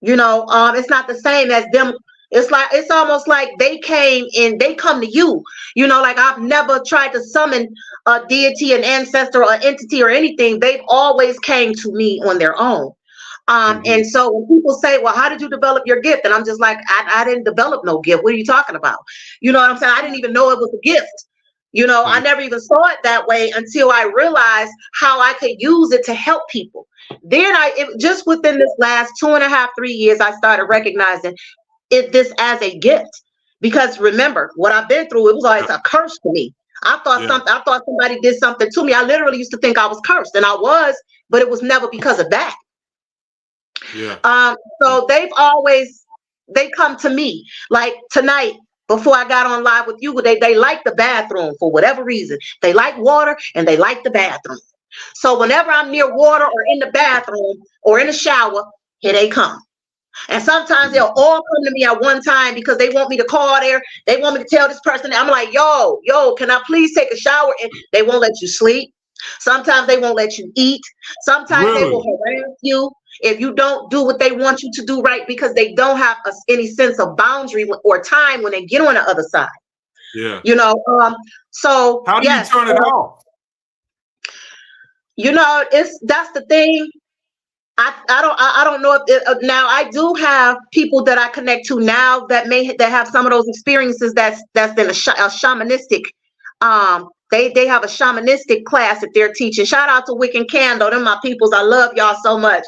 You know, it's not the same as them. It's almost like they come to you. You know, like I've never tried to summon a deity, an ancestor, or an entity or anything. They've always came to me on their own. And so when people say, well, how did you develop your gift? And I'm just like, I didn't develop no gift. What are you talking about? You know what I'm saying? I didn't even know it was a gift. You know, I never even saw it that way until I realized how I could use it to help people. Then just within this last 2.5, 3 years, I started recognizing this as a gift. Because remember, what I've been through, it was always a curse to me. I thought somebody did something to me. I literally used to think I was cursed, and I was, but it was never because of that. Yeah. So they come to me. Like tonight, before I got on live with you, they like the bathroom for whatever reason. They like water and they like the bathroom. So whenever I'm near water or in the bathroom or in the shower, here they come. And sometimes they'll all come to me at one time because they want me to call there. They want me to tell this person. I'm like, yo, can I please take a shower? And they won't let you sleep. Sometimes they won't let you eat. Sometimes they will harass you if you don't do what they want you to do, right? Because they don't have any sense of boundary or time when they get on the other side. Yeah. You know, so how do you turn it off? You know, that's the thing. I don't know if now I do have people that I connect to now that have some of those experiences that's been a shamanistic. They have a shamanistic class that they're teaching. Shout out to Wick and Candle. They're my peoples. I love y'all so much.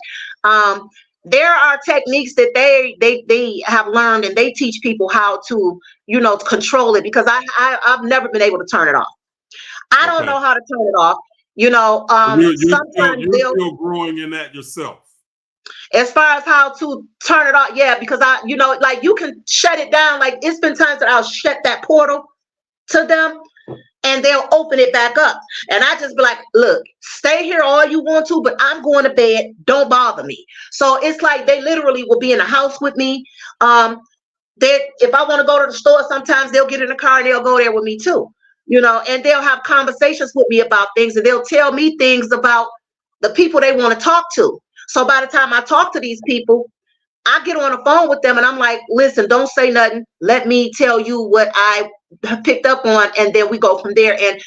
There are techniques that they have learned, and they teach people how to, you know, control it, because I've never been able to turn it off. I don't know how to turn it off. You know, sometimes you're still growing in that yourself. As far as how to turn it off, yeah, because you know, like you can shut it down. Like it's been times that I'll shut that portal to them, and they'll open it back up, and I just be like, look, stay here all you want to, but I'm going to bed. Don't bother me. So it's like they literally will be in the house with me. If I want to go to the store, sometimes they'll get in the car and they'll go there with me too. You know, and they'll have conversations with me about things, and they'll tell me things about the people they want to talk to. So by the time I talk to these people, I get on the phone with them and I'm like, listen, don't say nothing. Let me tell you what I picked up on, and then we go from there. And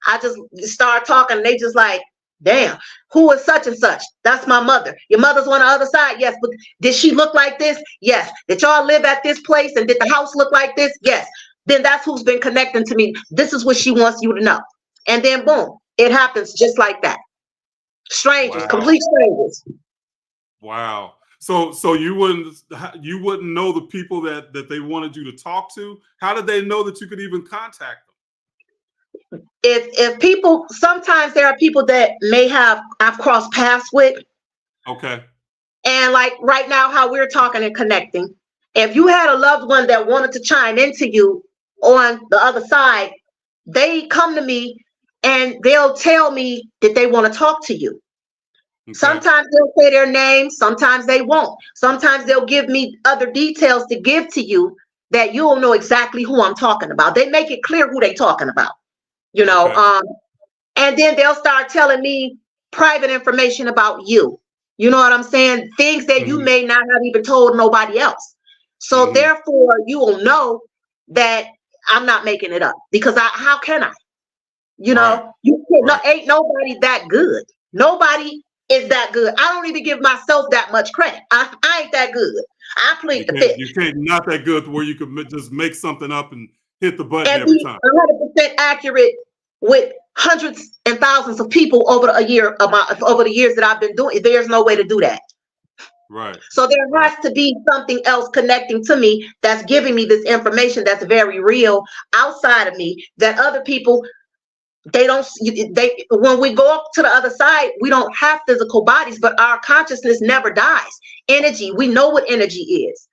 I just start talking, and they just like, Damn, who is such and such? That's my mother. Your mother's on the other side? Yes, but did she look like this? Yes. Did y'all live at this place and did the house look like this? Yes. Then that's who's been connecting to me. This is what she wants you to know. And then boom, it happens just like that. Strangers, Wow. complete strangers. Wow. So you wouldn't know the people that they wanted you to talk to? How did they know that you could even contact them? If people, sometimes there are people that I've crossed paths with. Okay. And like right now, how we're talking and connecting. If you had a loved one that wanted to chime into you on the other side, they come to me and they'll tell me that they want to talk to you. Okay. Sometimes they'll say their name, sometimes they won't. Sometimes they'll give me other details to give to you that you'll know exactly who I'm talking about. They make it clear who they're talking about, you know. Okay. And then they'll start telling me private information about you. You know what I'm saying? Things that you may not have even told nobody else. So therefore, you will know that I'm not making it up, because how can I? You know, ain't nobody that good. Nobody is that good. I don't even give myself that much credit. I ain't that good. I plead the fifth. You can't, not that good to where you could just make something up and hit the button and every time. 100% accurate with hundreds and thousands of people over the years that I've been doing. There's no way to do that. Right. So there has to be something else connecting to me that's giving me this information that's very real outside of me, that other people, when we go up to the other side, we don't have physical bodies, but our consciousness never dies. Energy, we know what energy is.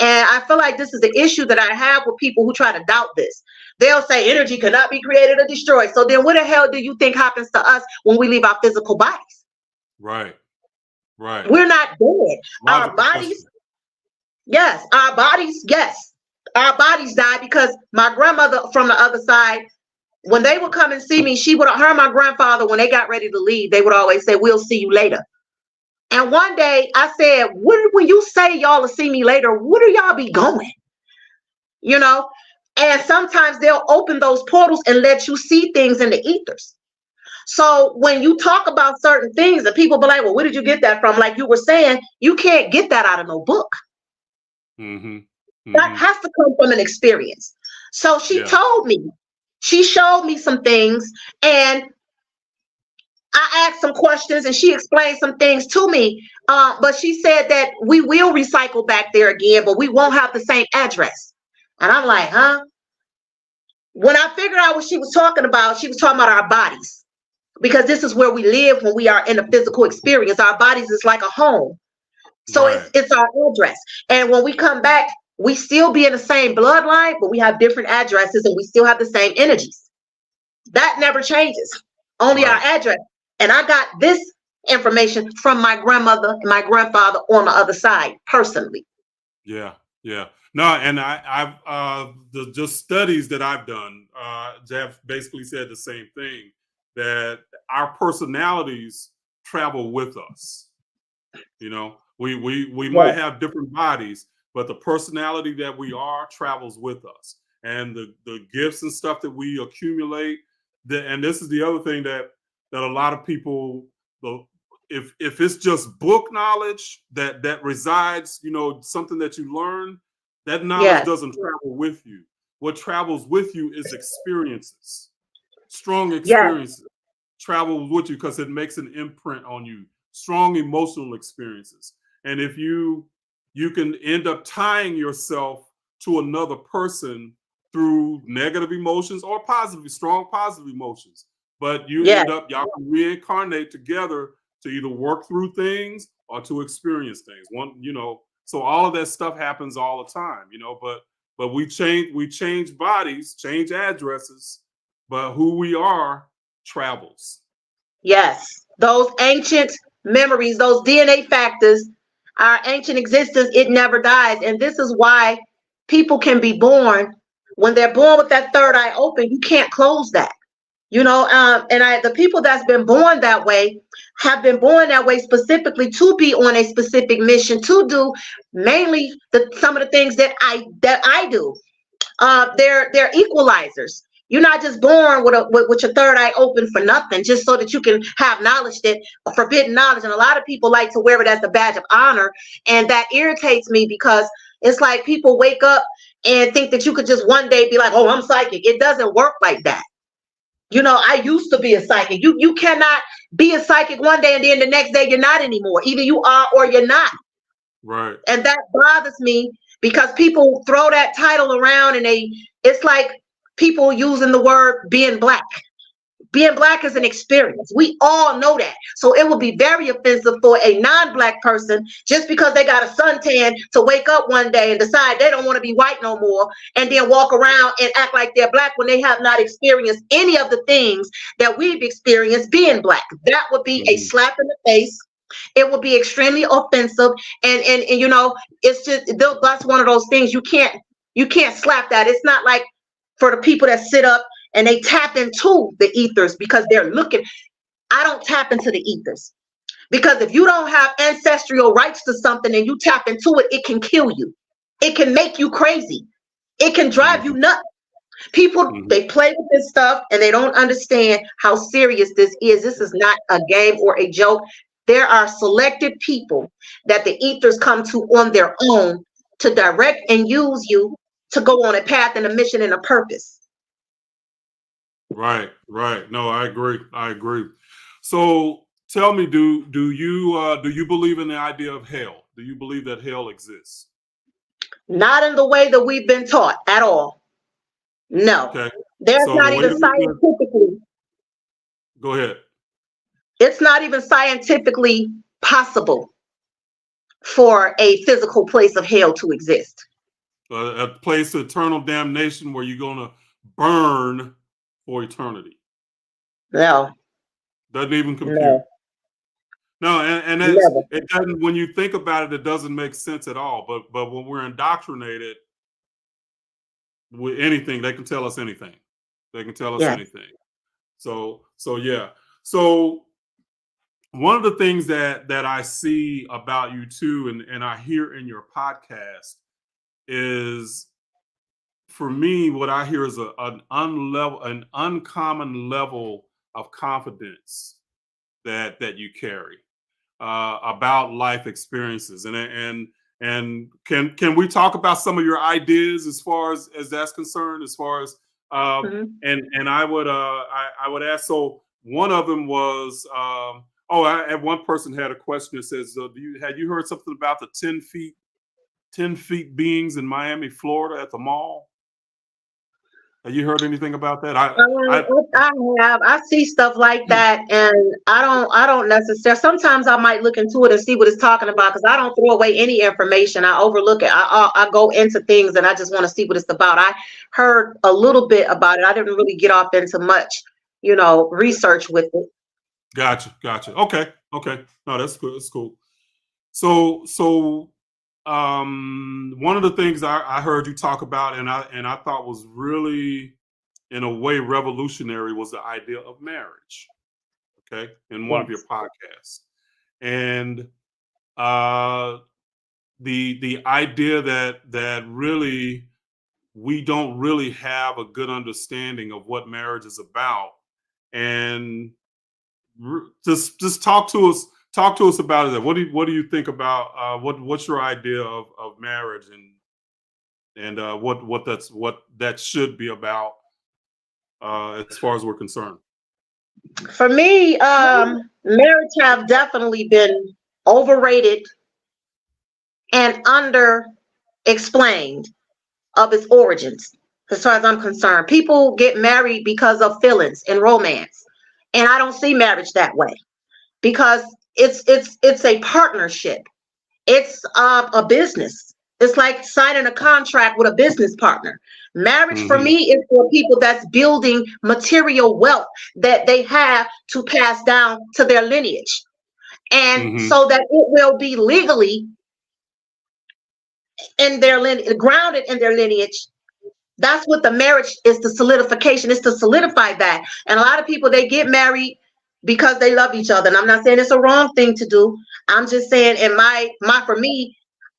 And I feel like this is the issue that I have with people who try to doubt this. They'll say energy cannot be created or destroyed. So then what the hell do you think happens to us when we leave our physical bodies? Right. Right. We're not dead. Our bodies, yes. Our bodies die, because my grandmother from the other side, when they would come and see me, her and my grandfather, when they got ready to leave, they would always say, "We'll see you later." And one day I said, when you say y'all will see me later, where do y'all be going? You know? And sometimes they'll open those portals and let you see things in the ethers. So when you talk about certain things and people be like, well, where did you get that from? Like you were saying, you can't get that out of no book. That has to come from an experience. So she told me, she showed me some things, and I asked some questions and she explained some things to me. But she said that we will recycle back there again, but we won't have the same address. And I'm like, huh? When I figured out what she was talking about our bodies. Because this is where we live when we are in a physical experience. Our bodies is like a home. So it's our address. And when we come back, we still be in the same bloodline, but we have different addresses and we still have the same energies. That never changes. Only our address. And I got this information from my grandmother and my grandfather on the other side, personally. Yeah. No, and I've just studies that I've done, Jeff basically said the same thing, that our personalities travel with us. You know, we might have different bodies, but the personality that we are travels with us. And the gifts and stuff that we accumulate, and this is the other thing that a lot of people, if it's just book knowledge that resides, you know, something that you learn, that knowledge doesn't travel with you. What travels with you is experiences. Strong experiences travel with you because it makes an imprint on you. Strong emotional experiences. And if you can end up tying yourself to another person through negative emotions or strong positive emotions, but you end up, y'all can reincarnate together to either work through things or to experience things. So all of that stuff happens all the time, you know, but we change bodies, change addresses, but who we are travels. Yes. Those ancient memories, those DNA factors, our ancient existence, it never dies. And this is why people can be born, when they're born with that third eye open, you can't close that. You know, the people that's been born that way have been born that way specifically to be on a specific mission, to do mainly some of the things that I do. They're equalizers. You're not just born with your third eye open for nothing, just so that you can have knowledge, that forbidden knowledge. And a lot of people like to wear it as a badge of honor, and that irritates me, because it's like people wake up and think that you could just one day be like, oh, I'm psychic. It doesn't work like that. I used to be a psychic. You cannot be a psychic one day and then the next day you're not anymore. Either you are or you're not. Right. And that bothers me, because people throw that title around, and it's like people using the word being black. Being black is an experience. We all know that. So it would be very offensive for a non-black person, just because they got a suntan, to wake up one day and decide they don't want to be white no more, and then walk around and act like they're black when they have not experienced any of the things that we've experienced being black. That would be a slap in the face. It would be extremely offensive, and it's just, that's one of those things you can't slap that. It's not like for the people that sit up and they tap into the ethers because they're looking. I don't tap into the ethers, because if you don't have ancestral rights to something and you tap into it, it can kill you. It can make you crazy. It can drive you nuts. People, they play with this stuff and they don't understand how serious this is. This is not a game or a joke. There are selected people that the ethers come to on their own to direct and use you to go on a path and a mission and a purpose. Right. No, I agree. So tell me, do you believe in the idea of hell? Do you believe that hell exists? Not in the way that we've been taught at all. No. Okay. There's not even scientifically. Go ahead. It's not even scientifically possible for a physical place of hell to exist. A place of eternal damnation where you're going to burn for eternity. No. Doesn't even compute. No, and it doesn't. When you think about it doesn't make sense at all. But when we're indoctrinated with anything, they can tell us anything. They can tell us anything. So yeah. So one of the things that I see about you too, and I hear in your podcast, is, for me, what I hear is an uncommon level of confidence that you carry about life experiences, and can we talk about some of your ideas as far as that's concerned? As far as and I would ask. So one of them was and one person had a question that says, had you heard something about the 10 feet beings in Miami, Florida, at the mall? Have you heard anything about that? I have. I see stuff like that, and I don't necessarily. Sometimes I might look into it and see what it's talking about, because I don't throw away any information. I overlook it. I go into things and I just want to see what it's about. I heard a little bit about it. I didn't really get off into much, research with it. Gotcha. Okay. No, that's cool. That's cool. So one of the things I heard you talk about, and I thought was really, in a way, revolutionary, was the idea of marriage. Okay, in one of your podcasts, and the idea that really we don't really have a good understanding of what marriage is about, and just talk to us about it. What do you think about what's your idea of marriage, and what that should be about as far as we're concerned? For me, marriage have definitely been overrated and under explained of its origins. As far as I'm concerned, people get married because of feelings and romance, and I don't see marriage that way, because it's a partnership. It's a business. It's like signing a contract with a business partner. Marriage for me is for people that's building material wealth that they have to pass down to their lineage, and so that it will be legally in their grounded in their lineage. That's what the marriage is, the solidification is, to solidify that. And a lot of people, they get married because they love each other. And I'm not saying it's a wrong thing to do. I'm just saying, for me,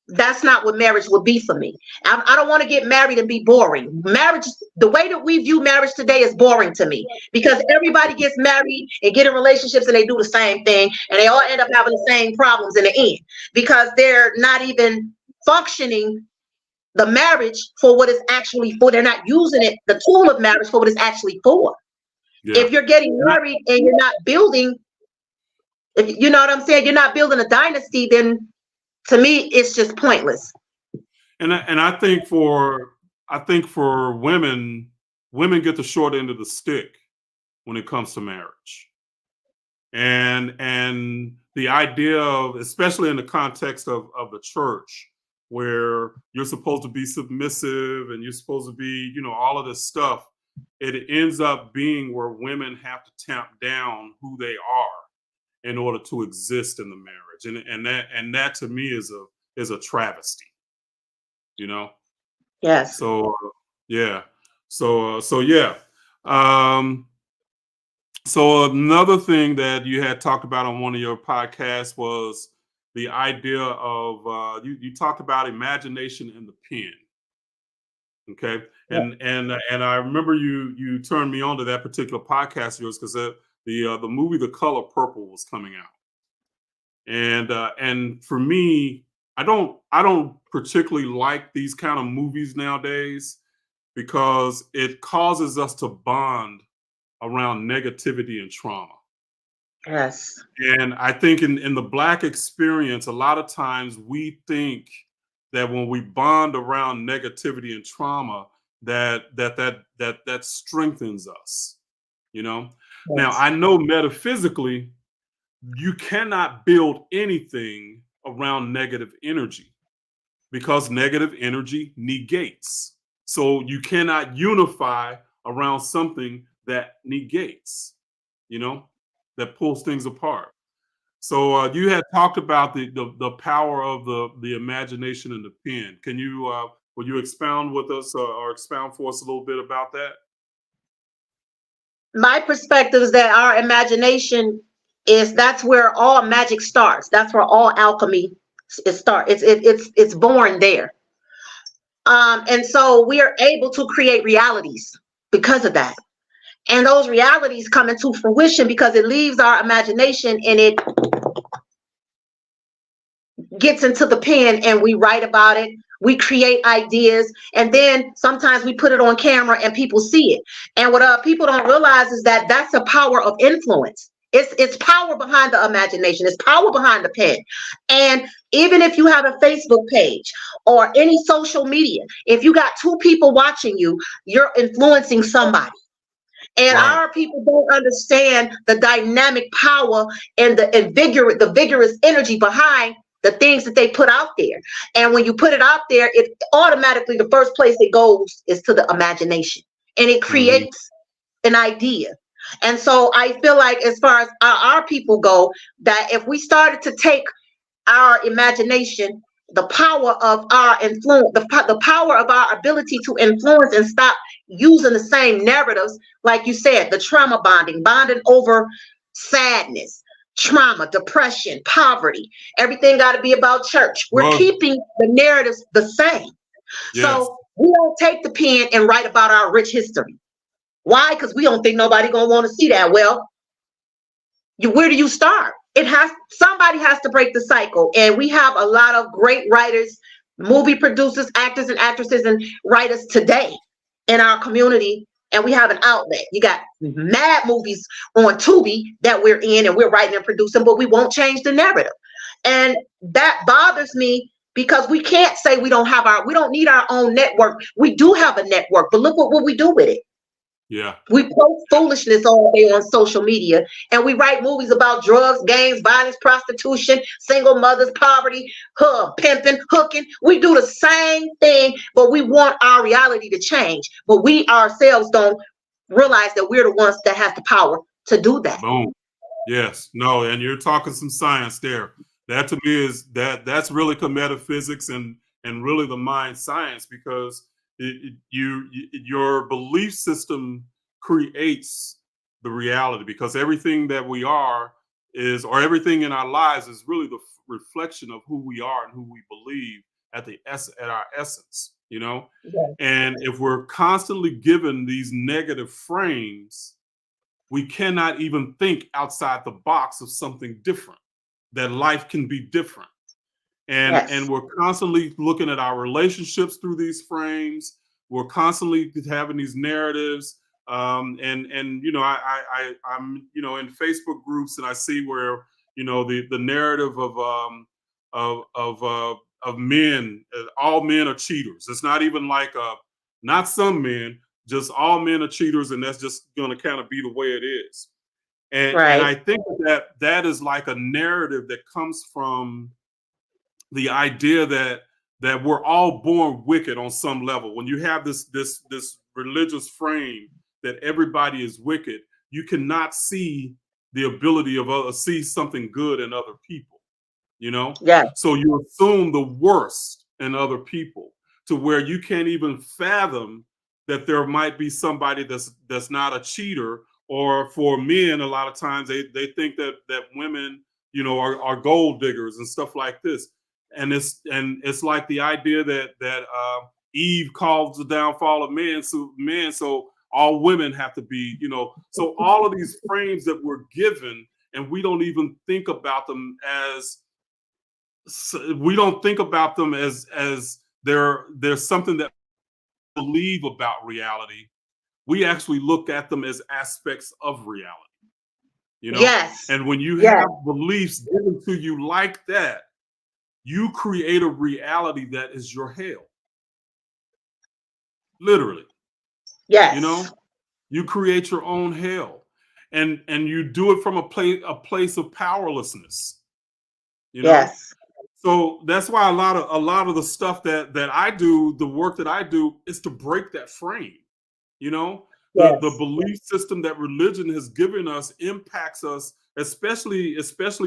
that's not what marriage would be for me. I don't want to get married and be boring. Marriage, the way that we view marriage today is boring to me because everybody gets married and get in relationships and they do the same thing and they all end up having the same problems in the end because they're not even functioning the marriage for what it's actually for. They're not using it, the tool of marriage, for what it's actually for. Yeah. If you're getting married and you're not building, if you know what I'm saying, you're not building a dynasty, then to me, it's just pointless. And I think for women, women get the short end of the stick when it comes to marriage. And the idea of, especially in the context of the church, where you're supposed to be submissive and you're supposed to be, you know, all of this stuff, it ends up being where women have to tamp down who they are in order to exist in the marriage. And that to me is a travesty, you know? Yes. So yeah. So yeah. So another thing that you had talked about on one of your podcasts was the idea of you talked about imagination in the pen. Okay, and I remember you turned me on to that particular podcast of yours because the movie The Color Purple was coming out, and for me, I don't particularly like these kind of movies nowadays because it causes us to bond around negativity and trauma. Yes. And I think in the Black experience, a lot of times we think that when we bond around negativity and trauma, that strengthens us. You know. Now Yes. I know metaphysically, you cannot build anything around negative energy because negative energy negates. So you cannot unify around something that negates. You know, that pulls things apart. So you had talked about the power of the imagination and the pen. Can you will you expound with us or expound for us a little bit about that? My perspective is that our imagination that's where all magic starts. That's where all alchemy starts. It's born there. And so we are able to create realities because of that. And those realities come into fruition because it leaves our imagination and it gets into the pen and we write about it. We create ideas and then sometimes we put it on camera and people see it. And what people don't realize is that that's a power of influence. It's power behind the imagination. It's power behind the pen. And even if you have a Facebook page or any social media, if you got two people watching you, you're influencing somebody. And Right. our people don't understand the dynamic power and the vigorous energy behind the things that they put out there. And when you put it out there, it automatically, the first place it goes is to the imagination. And it Mhm. creates an idea. And so I feel like as far as our people go, that if we started to take our imagination, the power of our influence, the power of our ability to influence and stop using the same narratives, like you said, the trauma bonding over sadness, trauma, depression, poverty, everything got to be about church. We're Well, keeping the narratives the same. yes. So we don't take the pen and write about our rich history. Why? Because we don't think nobody gonna want to see that. Well, where do you start? Somebody has to break the cycle, and we have a lot of great writers, movie producers, actors and actresses and writers today in our community, and we have an outlet. You got mad movies on Tubi that we're in and we're writing and producing, but we won't change the narrative. And that bothers me because we can't say we don't need our own network. We do have a network, but look what we do with it. Yeah. We post foolishness all day on social media, and we write movies about drugs, gangs, violence, prostitution, single mothers, poverty, pimping, hooking. We do the same thing, but we want our reality to change. But we ourselves don't realize that we're the ones that have the power to do that. Boom. Yes. No. And you're talking some science there. That to me is that's really metaphysics and really the mind science because your belief system creates the reality because everything that we are is or everything in our lives is really the reflection of who we are and who we believe at our essence, you know. Yes. And if we're constantly given these negative frames, we cannot even think outside the box of something different, that life can be different. And Yes. we're constantly looking at our relationships through these frames. We're constantly having these narratives. And you know, I'm, you know, in Facebook groups, and I see where, you know, the narrative of men, all men are cheaters. It's not even like not some men, just all men are cheaters, and that's just going to kind of be the way it is. And Right. I think that that is like a narrative that comes from the idea that we're all born wicked on some level. When you have this religious frame that everybody is wicked, you cannot see the ability of see something good in other people, you know. Yes. So you assume the worst in other people, to where you can't even fathom that there might be somebody that's not a cheater. Or for men, a lot of times they think that women, you know, are gold diggers and stuff like this. And it's like the idea that Eve caused the downfall of so all women have to be, you know. So all of these frames that we're given, and we don't even think about them as there's something that we believe about reality. We actually look at them as aspects of reality, you know. Yes. And when you Yes. have beliefs given to you like that, you create a reality that is your hell. Literally, you Yes. know, you create your own hell. And you do it from a place of powerlessness, you know. Yes. So that's why a lot of the stuff that I do, the work that I do, is to break that frame. You know, the Yes. belief system that religion has given us impacts us, especially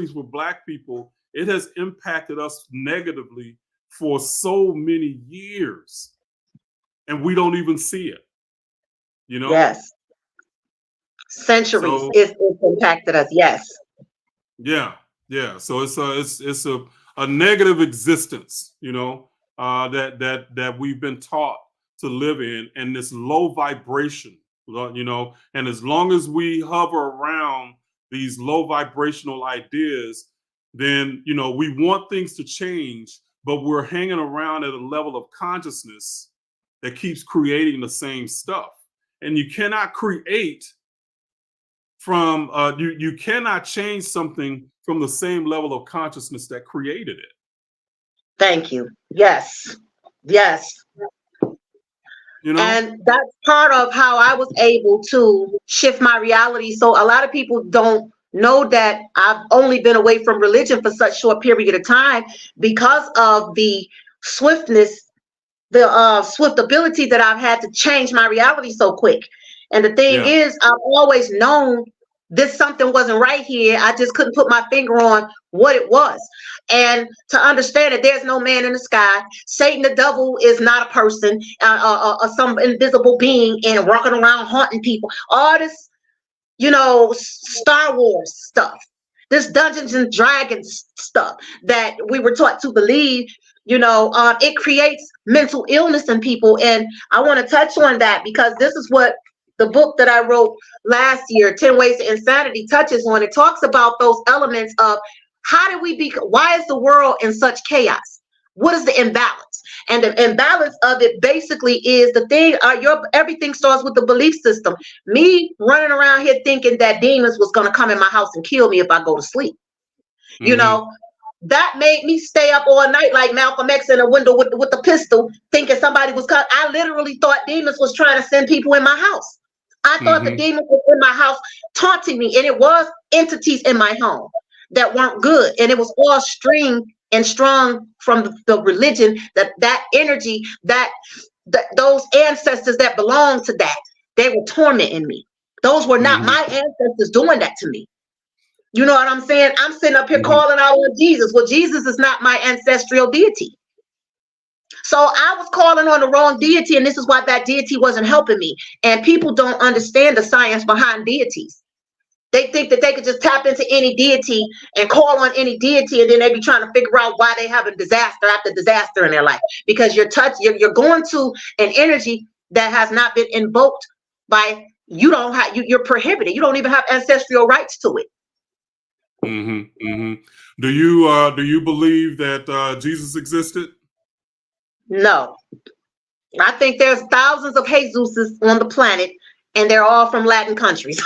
for Black people. It has impacted us negatively for so many years, and we don't even see it. You know, Yes. Centuries. so It's impacted us. Yes. yeah, yeah. So it's a negative existence, you know, that we've been taught to live in, and this low vibration, you know. And as long as we hover around these low vibrational ideas, then, you know, we want things to change, but we're hanging around at a level of consciousness that keeps creating the same stuff. And you cannot create from you cannot change something from the same level of consciousness that created it. Thank you. Yes. Yes. You know? And that's part of how I was able to shift my reality. So a lot of people don't know that I've only been away from religion for such short period of time because of the swiftness, the swift ability that I've had to change my reality so quick. And the thing Yeah. is, I've always known this something wasn't right here. I just couldn't put my finger on what it was. And to understand that there's no man in the sky, Satan, the devil, is not a person, some invisible being and walking around haunting people. All this, you know, Star Wars stuff, this Dungeons and Dragons stuff that we were taught to believe, you know, it creates mental illness in people. And I want to touch on that because this is what the book that I wrote last year, 10 Ways to Insanity, touches on. It talks about those elements of how did we be, why is the world in such chaos? What is the imbalance? And the imbalance of it basically is the thing, everything starts with the belief system. Me running around here thinking that demons was going to come in my house and kill me if I go to sleep. You Mm-hmm. know, that made me stay up all night like Malcolm X in a window with the pistol, thinking somebody was coming. I literally thought demons was trying to send people in my house. I thought the Mm-hmm. demons was in my house taunting me, and it was entities in my home that weren't good, and it was all string and strong from the religion, that energy, that those ancestors that belonged to that, they were tormenting me. Those were not Mm-hmm. my ancestors doing that to me. You know what I'm saying? I'm sitting up here Mm-hmm. calling out on Jesus. Well, Jesus is not my ancestral deity. So I was calling on the wrong deity, and this is why that deity wasn't helping me. And people don't understand the science behind deities. They think that they could just tap into any deity and call on any deity, and then they be trying to figure out why they having disaster after disaster in their life, because you're going to an energy that has not been invoked by you. Don't have you're prohibited. You don't even have ancestral rights to it. Do you believe that Jesus existed? No, I think there's thousands of Jesuses on the planet, and they're all from Latin countries.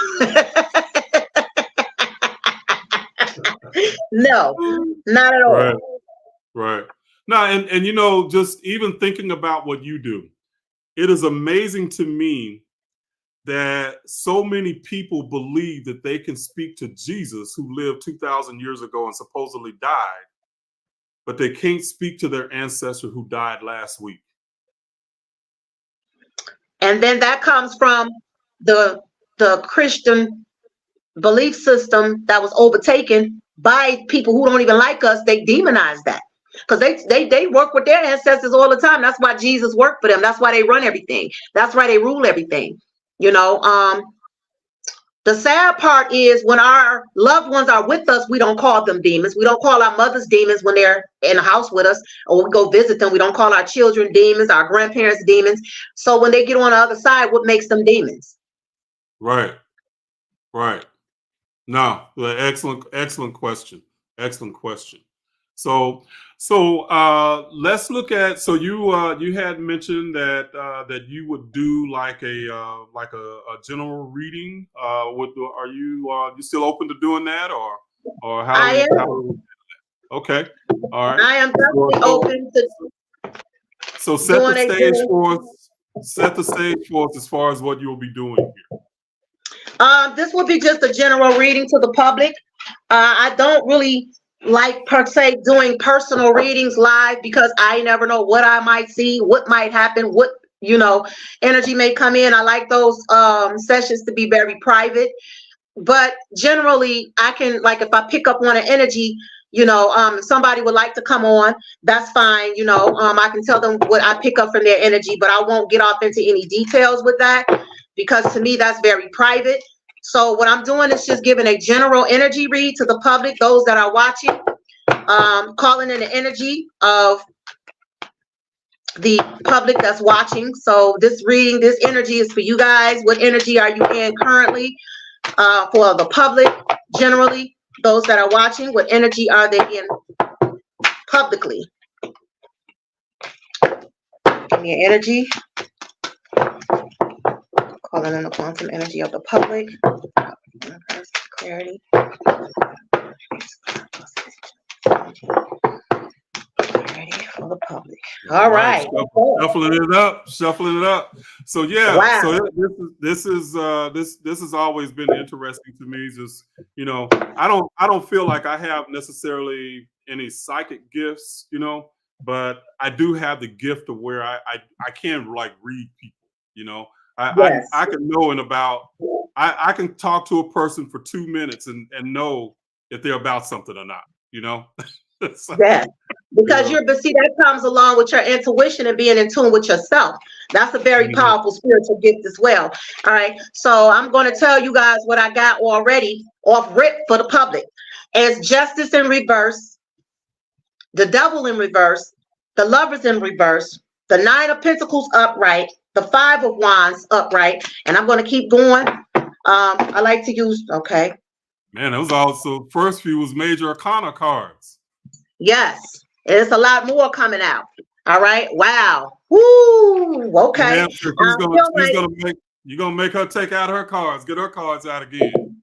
No, not at all. Right. Now, and you know, just even thinking about what you do, it is amazing to me that so many people believe that they can speak to Jesus, who lived 2,000 years ago and supposedly died, but they can't speak to their ancestor who died last week. And then that comes from the Christian belief system that was overtaken by people who don't even like us. They demonize that because they work with their ancestors all the time. That's why Jesus worked for them. That's why they run everything. That's why they rule everything. You know, the sad part is when our loved ones are with us, we don't call them demons. We don't call our mothers demons when they're in the house with us, or we go visit them. We don't call our children demons, our grandparents demons. So when they get on the other side, what makes them demons? Right. No, excellent question. Excellent question. So let's look at. So you had mentioned that you would do like a general reading. Are you still open to doing that, or how? I am. Okay. All right. I am definitely open to. So set the stage for us. Set the stage for us as far as what you'll be doing here. This will be just a general reading to the public. I don't really like per se doing personal readings live because I never know what I might see, what might happen, what energy may come in. I like those sessions to be very private. But generally, I can, like, if I pick up on an energy, if somebody would like to come on, that's fine. I can tell them what I pick up from their energy, but I won't get off into any details with that because to me, that's very private. So what I'm doing is just giving a general energy read to the public, those that are watching, calling in the energy of the public that's watching. So this reading, this energy is for you guys. What energy are you in currently? For the public, generally, those that are watching, what energy are they in publicly? Give me your energy. Calling in the quantum energy of the public. Clarity. Clarity for the public. All right. Shuffling it up. So yeah. Wow. So this has always been interesting to me. Just I don't feel like I have necessarily any psychic gifts, but I do have the gift of where I can like read people, Yes. I can know in about I can talk to a person for 2 minutes and know if they're about something or not, So, yeah, because but see, that comes along with your intuition and being in tune with yourself. That's a very powerful spiritual gift as well. All right, so I'm going to tell you guys what I got already off rip for the public. It's Justice in reverse, the Devil in reverse, the Lovers in reverse, the Nine of Pentacles upright, the Five of Wands upright, and I'm going to keep going. I like to use, okay. Man, it was also, first few was Major Arcana cards. Yes, there's a lot more coming out. All right. Wow. Woo. Okay. Yeah, you're gonna make her take out her cards, get her cards out again.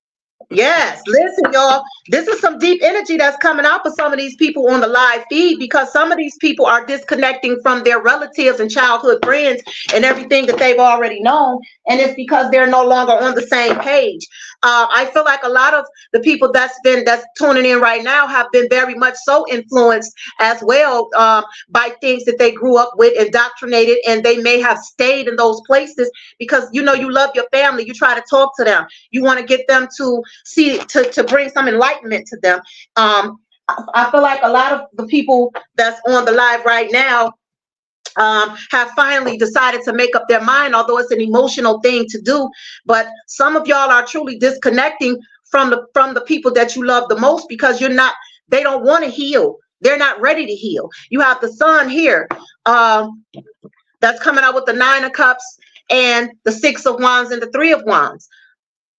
Yes, listen, y'all. This is some deep energy that's coming out for some of these people on the live feed because some of these people are disconnecting from their relatives and childhood friends and everything that they've already known. And it's because they're no longer on the same page. I feel like a lot of the people that's tuning in right now have been very much so influenced as well by things that they grew up with, indoctrinated, and they may have stayed in those places because you love your family. You try to talk to them. You want to get them to see to bring some enlightenment to them. I feel like a lot of the people that's on the live right now have finally decided to make up their mind, although it's an emotional thing to do. But some of y'all are truly disconnecting from the people that you love the most, because they don't want to heal. They're not ready to heal. You have the Sun here, that's coming out with the Nine of Cups and the Six of Wands and the Three of Wands.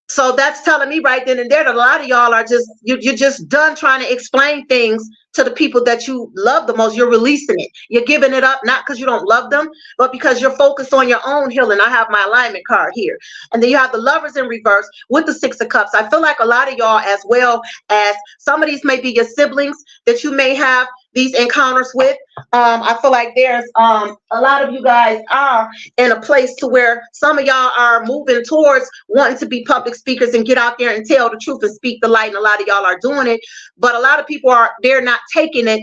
So that's telling me right then and there that a lot of y'all are just, you're just done trying to explain things to the people that you love the most. You're releasing it. You're giving it up, not because you don't love them, but because you're focused on your own healing. I have my alignment card here. And then you have the Lovers in reverse with the Six of Cups. I feel like a lot of y'all, as well as some of these may be your siblings that you may have these encounters with. I feel like there's a lot of you guys are in a place to where some of y'all are moving towards wanting to be public speakers and get out there and tell the truth and speak the light, and a lot of y'all are doing it, but a lot of people they're not taking it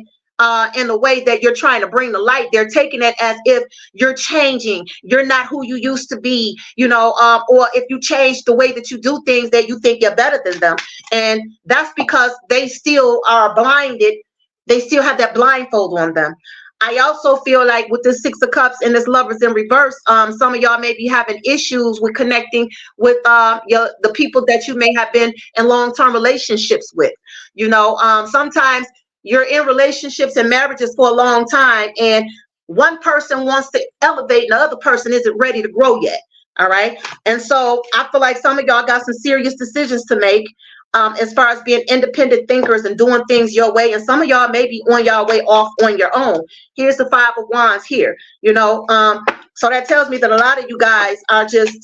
in the way that you're trying to bring the light. They're taking it as if you're changing, you're not who you used to be, or if you change the way that you do things, that you think you're better than them. And that's because they still are blinded. They still have that blindfold on them. I also feel like with the Six of Cups and this Lovers in reverse, some of y'all may be having issues with connecting with the people that you may have been in long-term relationships with. Sometimes you're in relationships and marriages for a long time, and one person wants to elevate and the other person isn't ready to grow yet. All right. And so I feel like some of y'all got some serious decisions to make. As far as being independent thinkers and doing things your way, and some of y'all may be on your way off on your own. Here's the Five of Wands here, so that tells me that a lot of you guys are just,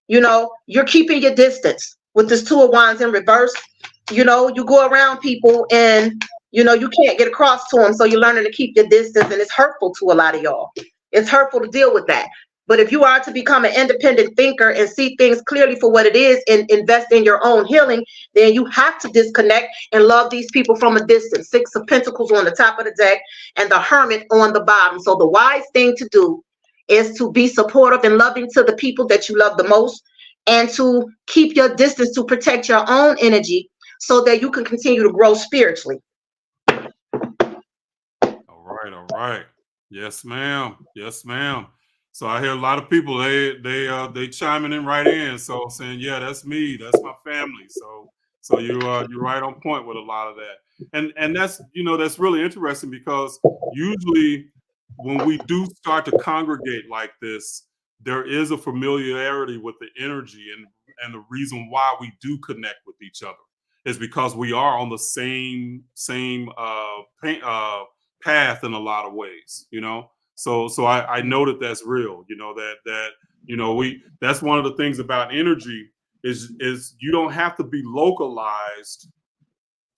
you're keeping your distance with this Two of Wands in reverse. You go around people and, you can't get across to them, so you're learning to keep your distance, and it's hurtful to a lot of y'all. It's hurtful to deal with that. But if you are to become an independent thinker and see things clearly for what it is and invest in your own healing, then you have to disconnect and love these people from a distance. Six of Pentacles on the top of the deck and the Hermit on the bottom. So the wise thing to do is to be supportive and loving to the people that you love the most, and to keep your distance to protect your own energy so that you can continue to grow spiritually. All right. Yes, ma'am. Yes, ma'am. So I hear a lot of people, they chiming in right in. So saying, yeah, that's me, that's my family. So you're right on point with a lot of that. And that's, that's really interesting, because usually when we do start to congregate like this, there is a familiarity with the energy, and the reason why we do connect with each other is because we are on the same path in a lot of ways, So I know that that's real, that's one of the things about energy is you don't have to be localized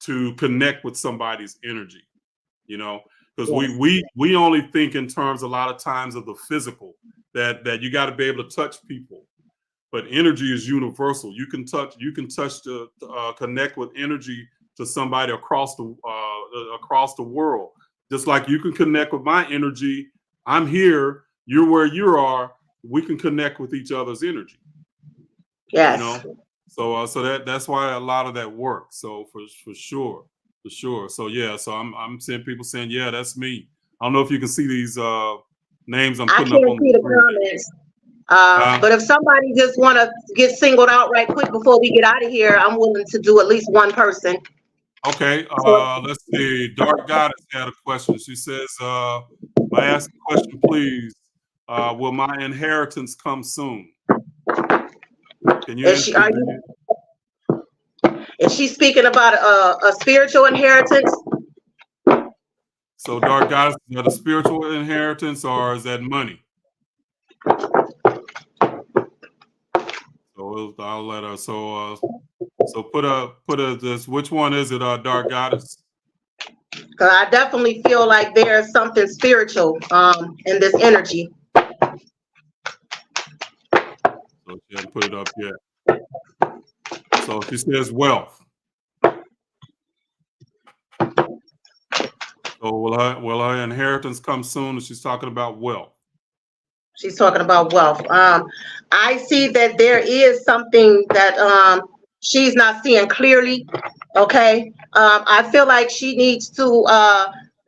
to connect with somebody's energy, because we only think in terms a lot of times of the physical, that you got to be able to touch people, but energy is universal. You can touch to connect with energy to somebody across the world, just like you can connect with my energy. I'm here, you're where you are. We can connect with each other's energy. Yes. So that's why a lot of that works. So for sure. So yeah. So I'm seeing people saying, yeah, that's me. I don't know if you can see these names I'm putting up on the comments. But if somebody just want to get singled out right quick before we get out of here, I'm willing to do at least one person. Okay. Let's see. Dark Goddess had a question. She says, may I ask a question, please? Will my inheritance come soon? Can you answer that? Is she speaking about a spiritual inheritance? So, Dark Goddess, is that a spiritual inheritance, or is that money? So I'll let her. So put this. Which one is it, Dark Goddess? Because I definitely feel like there's something spiritual in this energy. So she hasn't put it up yet. So she says wealth. So will her inheritance come soon? And she's talking about wealth. She's talking about wealth. I see that there is something that she's not seeing clearly. Okay. I feel like she needs to,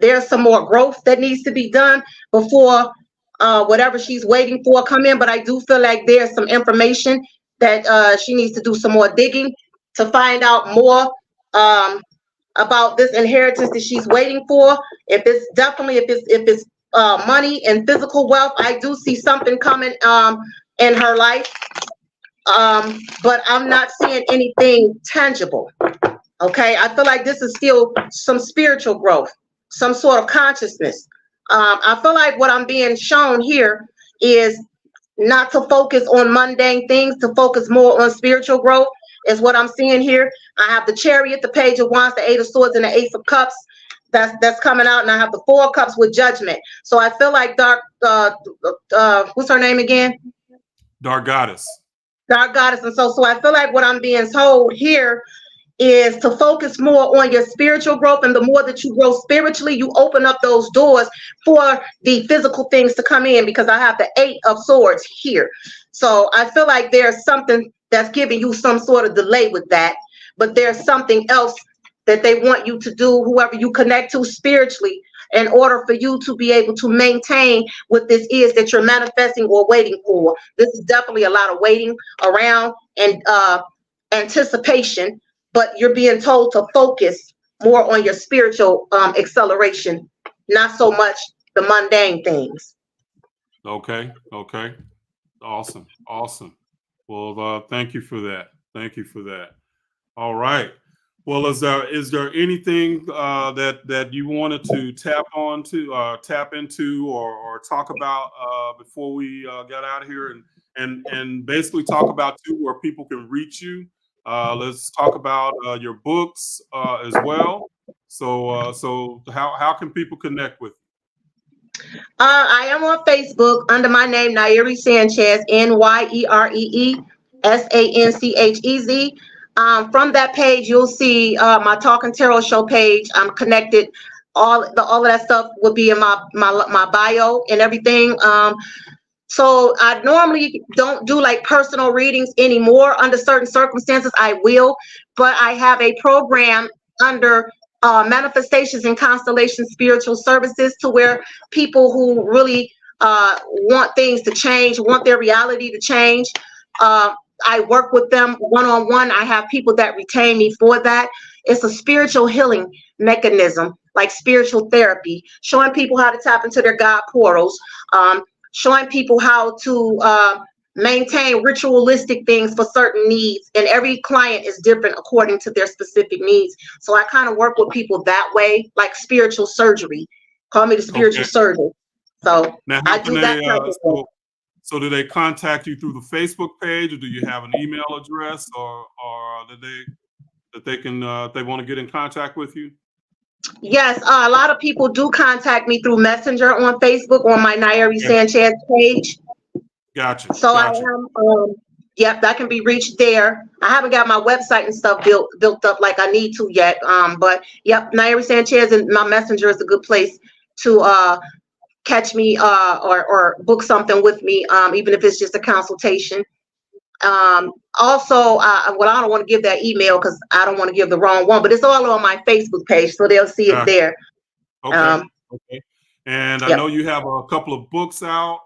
there's some more growth that needs to be done before whatever she's waiting for come in. But I do feel like there's some information that she needs to do some more digging. to find out more about this inheritance that she's waiting for. If it's money and physical wealth, I do see something coming in her life. But I'm not seeing anything tangible. Okay, I feel like this is still some spiritual growth, some sort of consciousness. I feel like what I'm being shown here is not to focus on mundane things, to focus more on spiritual growth, is what I'm seeing here. I have the Chariot, the Page of Wands, the Eight of Swords, and the Ace of Cups. That's coming out, and I have the Four of Cups with Judgment. So I feel like what's her name again? Dark Goddess. Dark Goddess. And so I feel like what I'm being told here is to focus more on your spiritual growth, and the more that you grow spiritually, you open up those doors for the physical things to come in, because I have the Eight of Swords here. So I feel like there's something that's giving you some sort of delay with that, but there's something else that they want you to do, whoever you connect to spiritually, in order for you to be able to maintain what this is that you're manifesting or waiting for. This is definitely a lot of waiting around and anticipation, but you're being told to focus more on your spiritual acceleration, not so much the mundane things. Okay. Awesome. Well, thank you for that. All right. Well, is there anything that you wanted to tap into or talk about before we got out of here, and basically talk about too where people can reach you? Let's talk about your books as well. So how can people connect with you? I am on Facebook under my name, Nairi Sanchez, NYEREE SANCHEZ. From that page, you'll see my Talking Tarot Show page. I'm connected. All of that stuff will be in my bio and everything. So I normally don't do like personal readings anymore. Under certain circumstances, I will, but I have a program under Manifestations and Constellation Spiritual Services, to where people who really want things to change, want their reality to change, I work with them one-on-one. I have people that retain me for that. It's a spiritual healing mechanism, like spiritual therapy, showing people how to tap into their God portals, showing people how to maintain ritualistic things for certain needs. And every client is different according to their specific needs. So I kind of work with people that way, like spiritual surgery. Call me the spiritual surgeon. So now, I do that type of thing. So do they contact you through the Facebook page, or do you have an email address, or that they can if they want to get in contact with you? Yes, a lot of people do contact me through Messenger on Facebook on my Nairi Sanchez page. Gotcha. So I am, yep, that can be reached there. I haven't got my website and stuff built up like I need to yet. But yep, Nairi Sanchez and my Messenger is a good place to catch me or book something with me, even if it's just a consultation. Also, well, I don't want to give that email because I don't want to give the wrong one, but it's all on my Facebook page, so they'll see it there. Okay. Okay. And I know you have a couple of books out.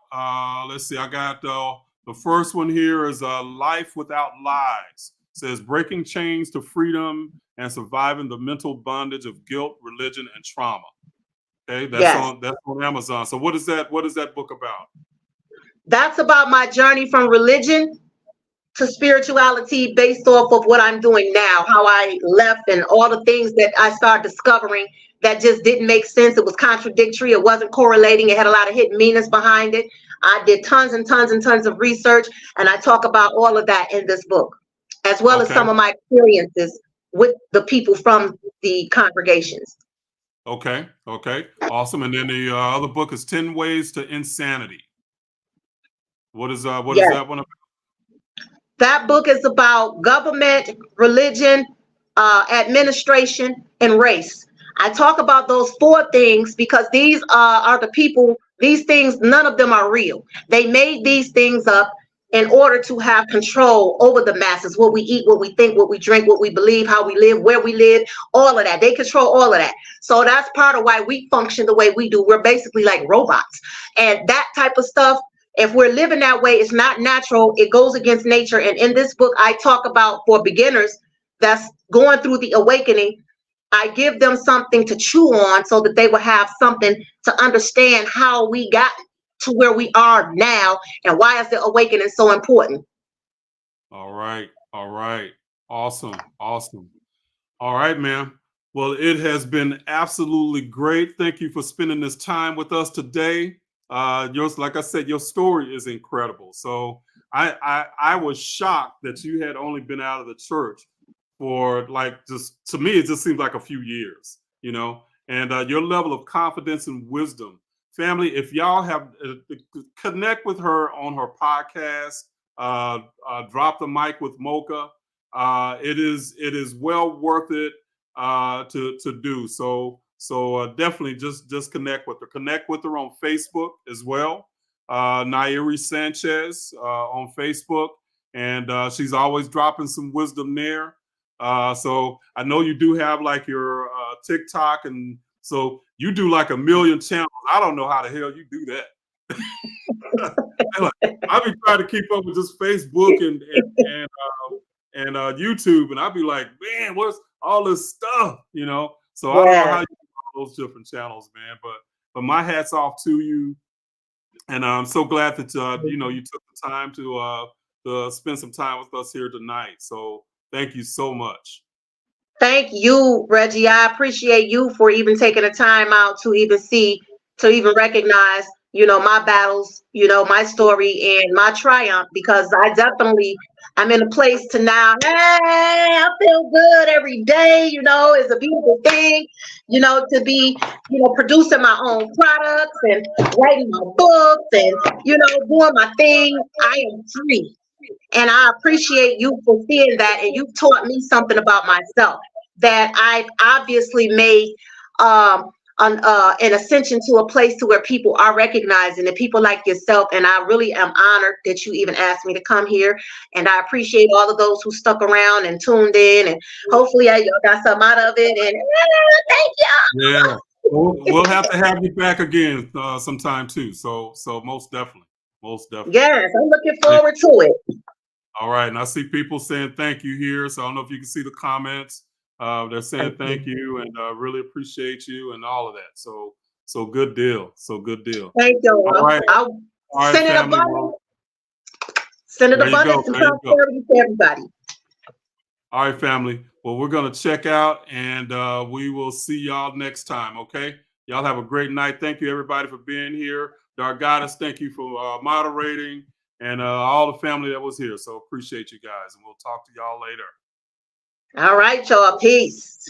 Let's see. I got the first one here is Life Without Lies. It says breaking chains to freedom and surviving the mental bondage of guilt, religion, and trauma. Okay, that's on Amazon. So what is that book about? That's about my journey from religion to spirituality, based off of what I'm doing now, how I left and all the things that I started discovering that just didn't make sense. It was contradictory. It wasn't correlating. It had a lot of hidden meanings behind it. I did tons and tons and tons of research, and I talk about all of that in this book, as well as some of my experiences with the people from the congregations. Okay. Awesome. And then the other book is 10 Ways to Insanity. What is that one about? That book is about government, religion, administration, and race. I talk about those four things because these are the people, these things, none of them are real. They made these things up in order to have control over the masses, what we eat, what we think, what we drink, what we believe, how we live, where we live, all of that. They control all of that. So that's part of why we function the way we do. We're basically like robots. And that type of stuff, if we're living that way, it's not natural. It goes against nature. And in this book, I talk about, for beginners, that's going through the awakening, I give them something to chew on so that they will have something to understand how we got to where we are now and why is the awakening so important. All right. All right. Awesome. Awesome. All right, ma'am. Well, it has been absolutely great. Thank you for spending this time with us today. Yours, like I said, your story is incredible. So I was shocked that you had only been out of the church for, like, just, to me, it just seems like a few years, and your level of confidence and wisdom. Family, if y'all have connect with her on her podcast, Drop the Mic with Mocha. It is well worth it to do. So definitely just connect with her. Connect with her on Facebook as well. Nairi Sanchez on Facebook, and she's always dropping some wisdom there. So I know you do have like your TikTok, and so you do like 1 million channels. I don't know how the hell you do that. I be trying to keep up with just Facebook and YouTube, and I'd be like, man, what's all this stuff, So I don't know Yeah. how you do all those different channels, man. But my hat's off to you, and I'm so glad that you took the time to spend some time with us here tonight. So thank you so much. Thank you, Reggie. I appreciate you for even taking the time out to even recognize, my battles, my story and my triumph, because I'm in a place to now, hey, I feel good every day, it's a beautiful thing, to be, producing my own products and writing my books and, doing my thing. I am free. And I appreciate you for seeing that. And you've taught me something about myself that I've obviously made an ascension to a place to where people are recognizing it, people like yourself. And I really am honored that you even asked me to come here. And I appreciate all of those who stuck around and tuned in. And hopefully y'all got something out of it. And thank y'all. Yeah. We'll have to have you back again sometime too. So most definitely. Most definitely. Yes, I'm looking forward to it. All right. And I see people saying thank you here. So I don't know if you can see the comments. They're saying thank you and really appreciate you and all of that. So good deal. So good deal. Thank you. All right. I'll All send right, it family. abundance. Send it There you go. abundance and There you go. prosperity to everybody. All right, family. Well, we're going to check out, and we will see y'all next time, okay? Y'all have a great night. Thank you, everybody, for being here. Dargadas, thank you for moderating, and all the family that was here. So appreciate you guys, and we'll talk to y'all later. All right, y'all. Peace.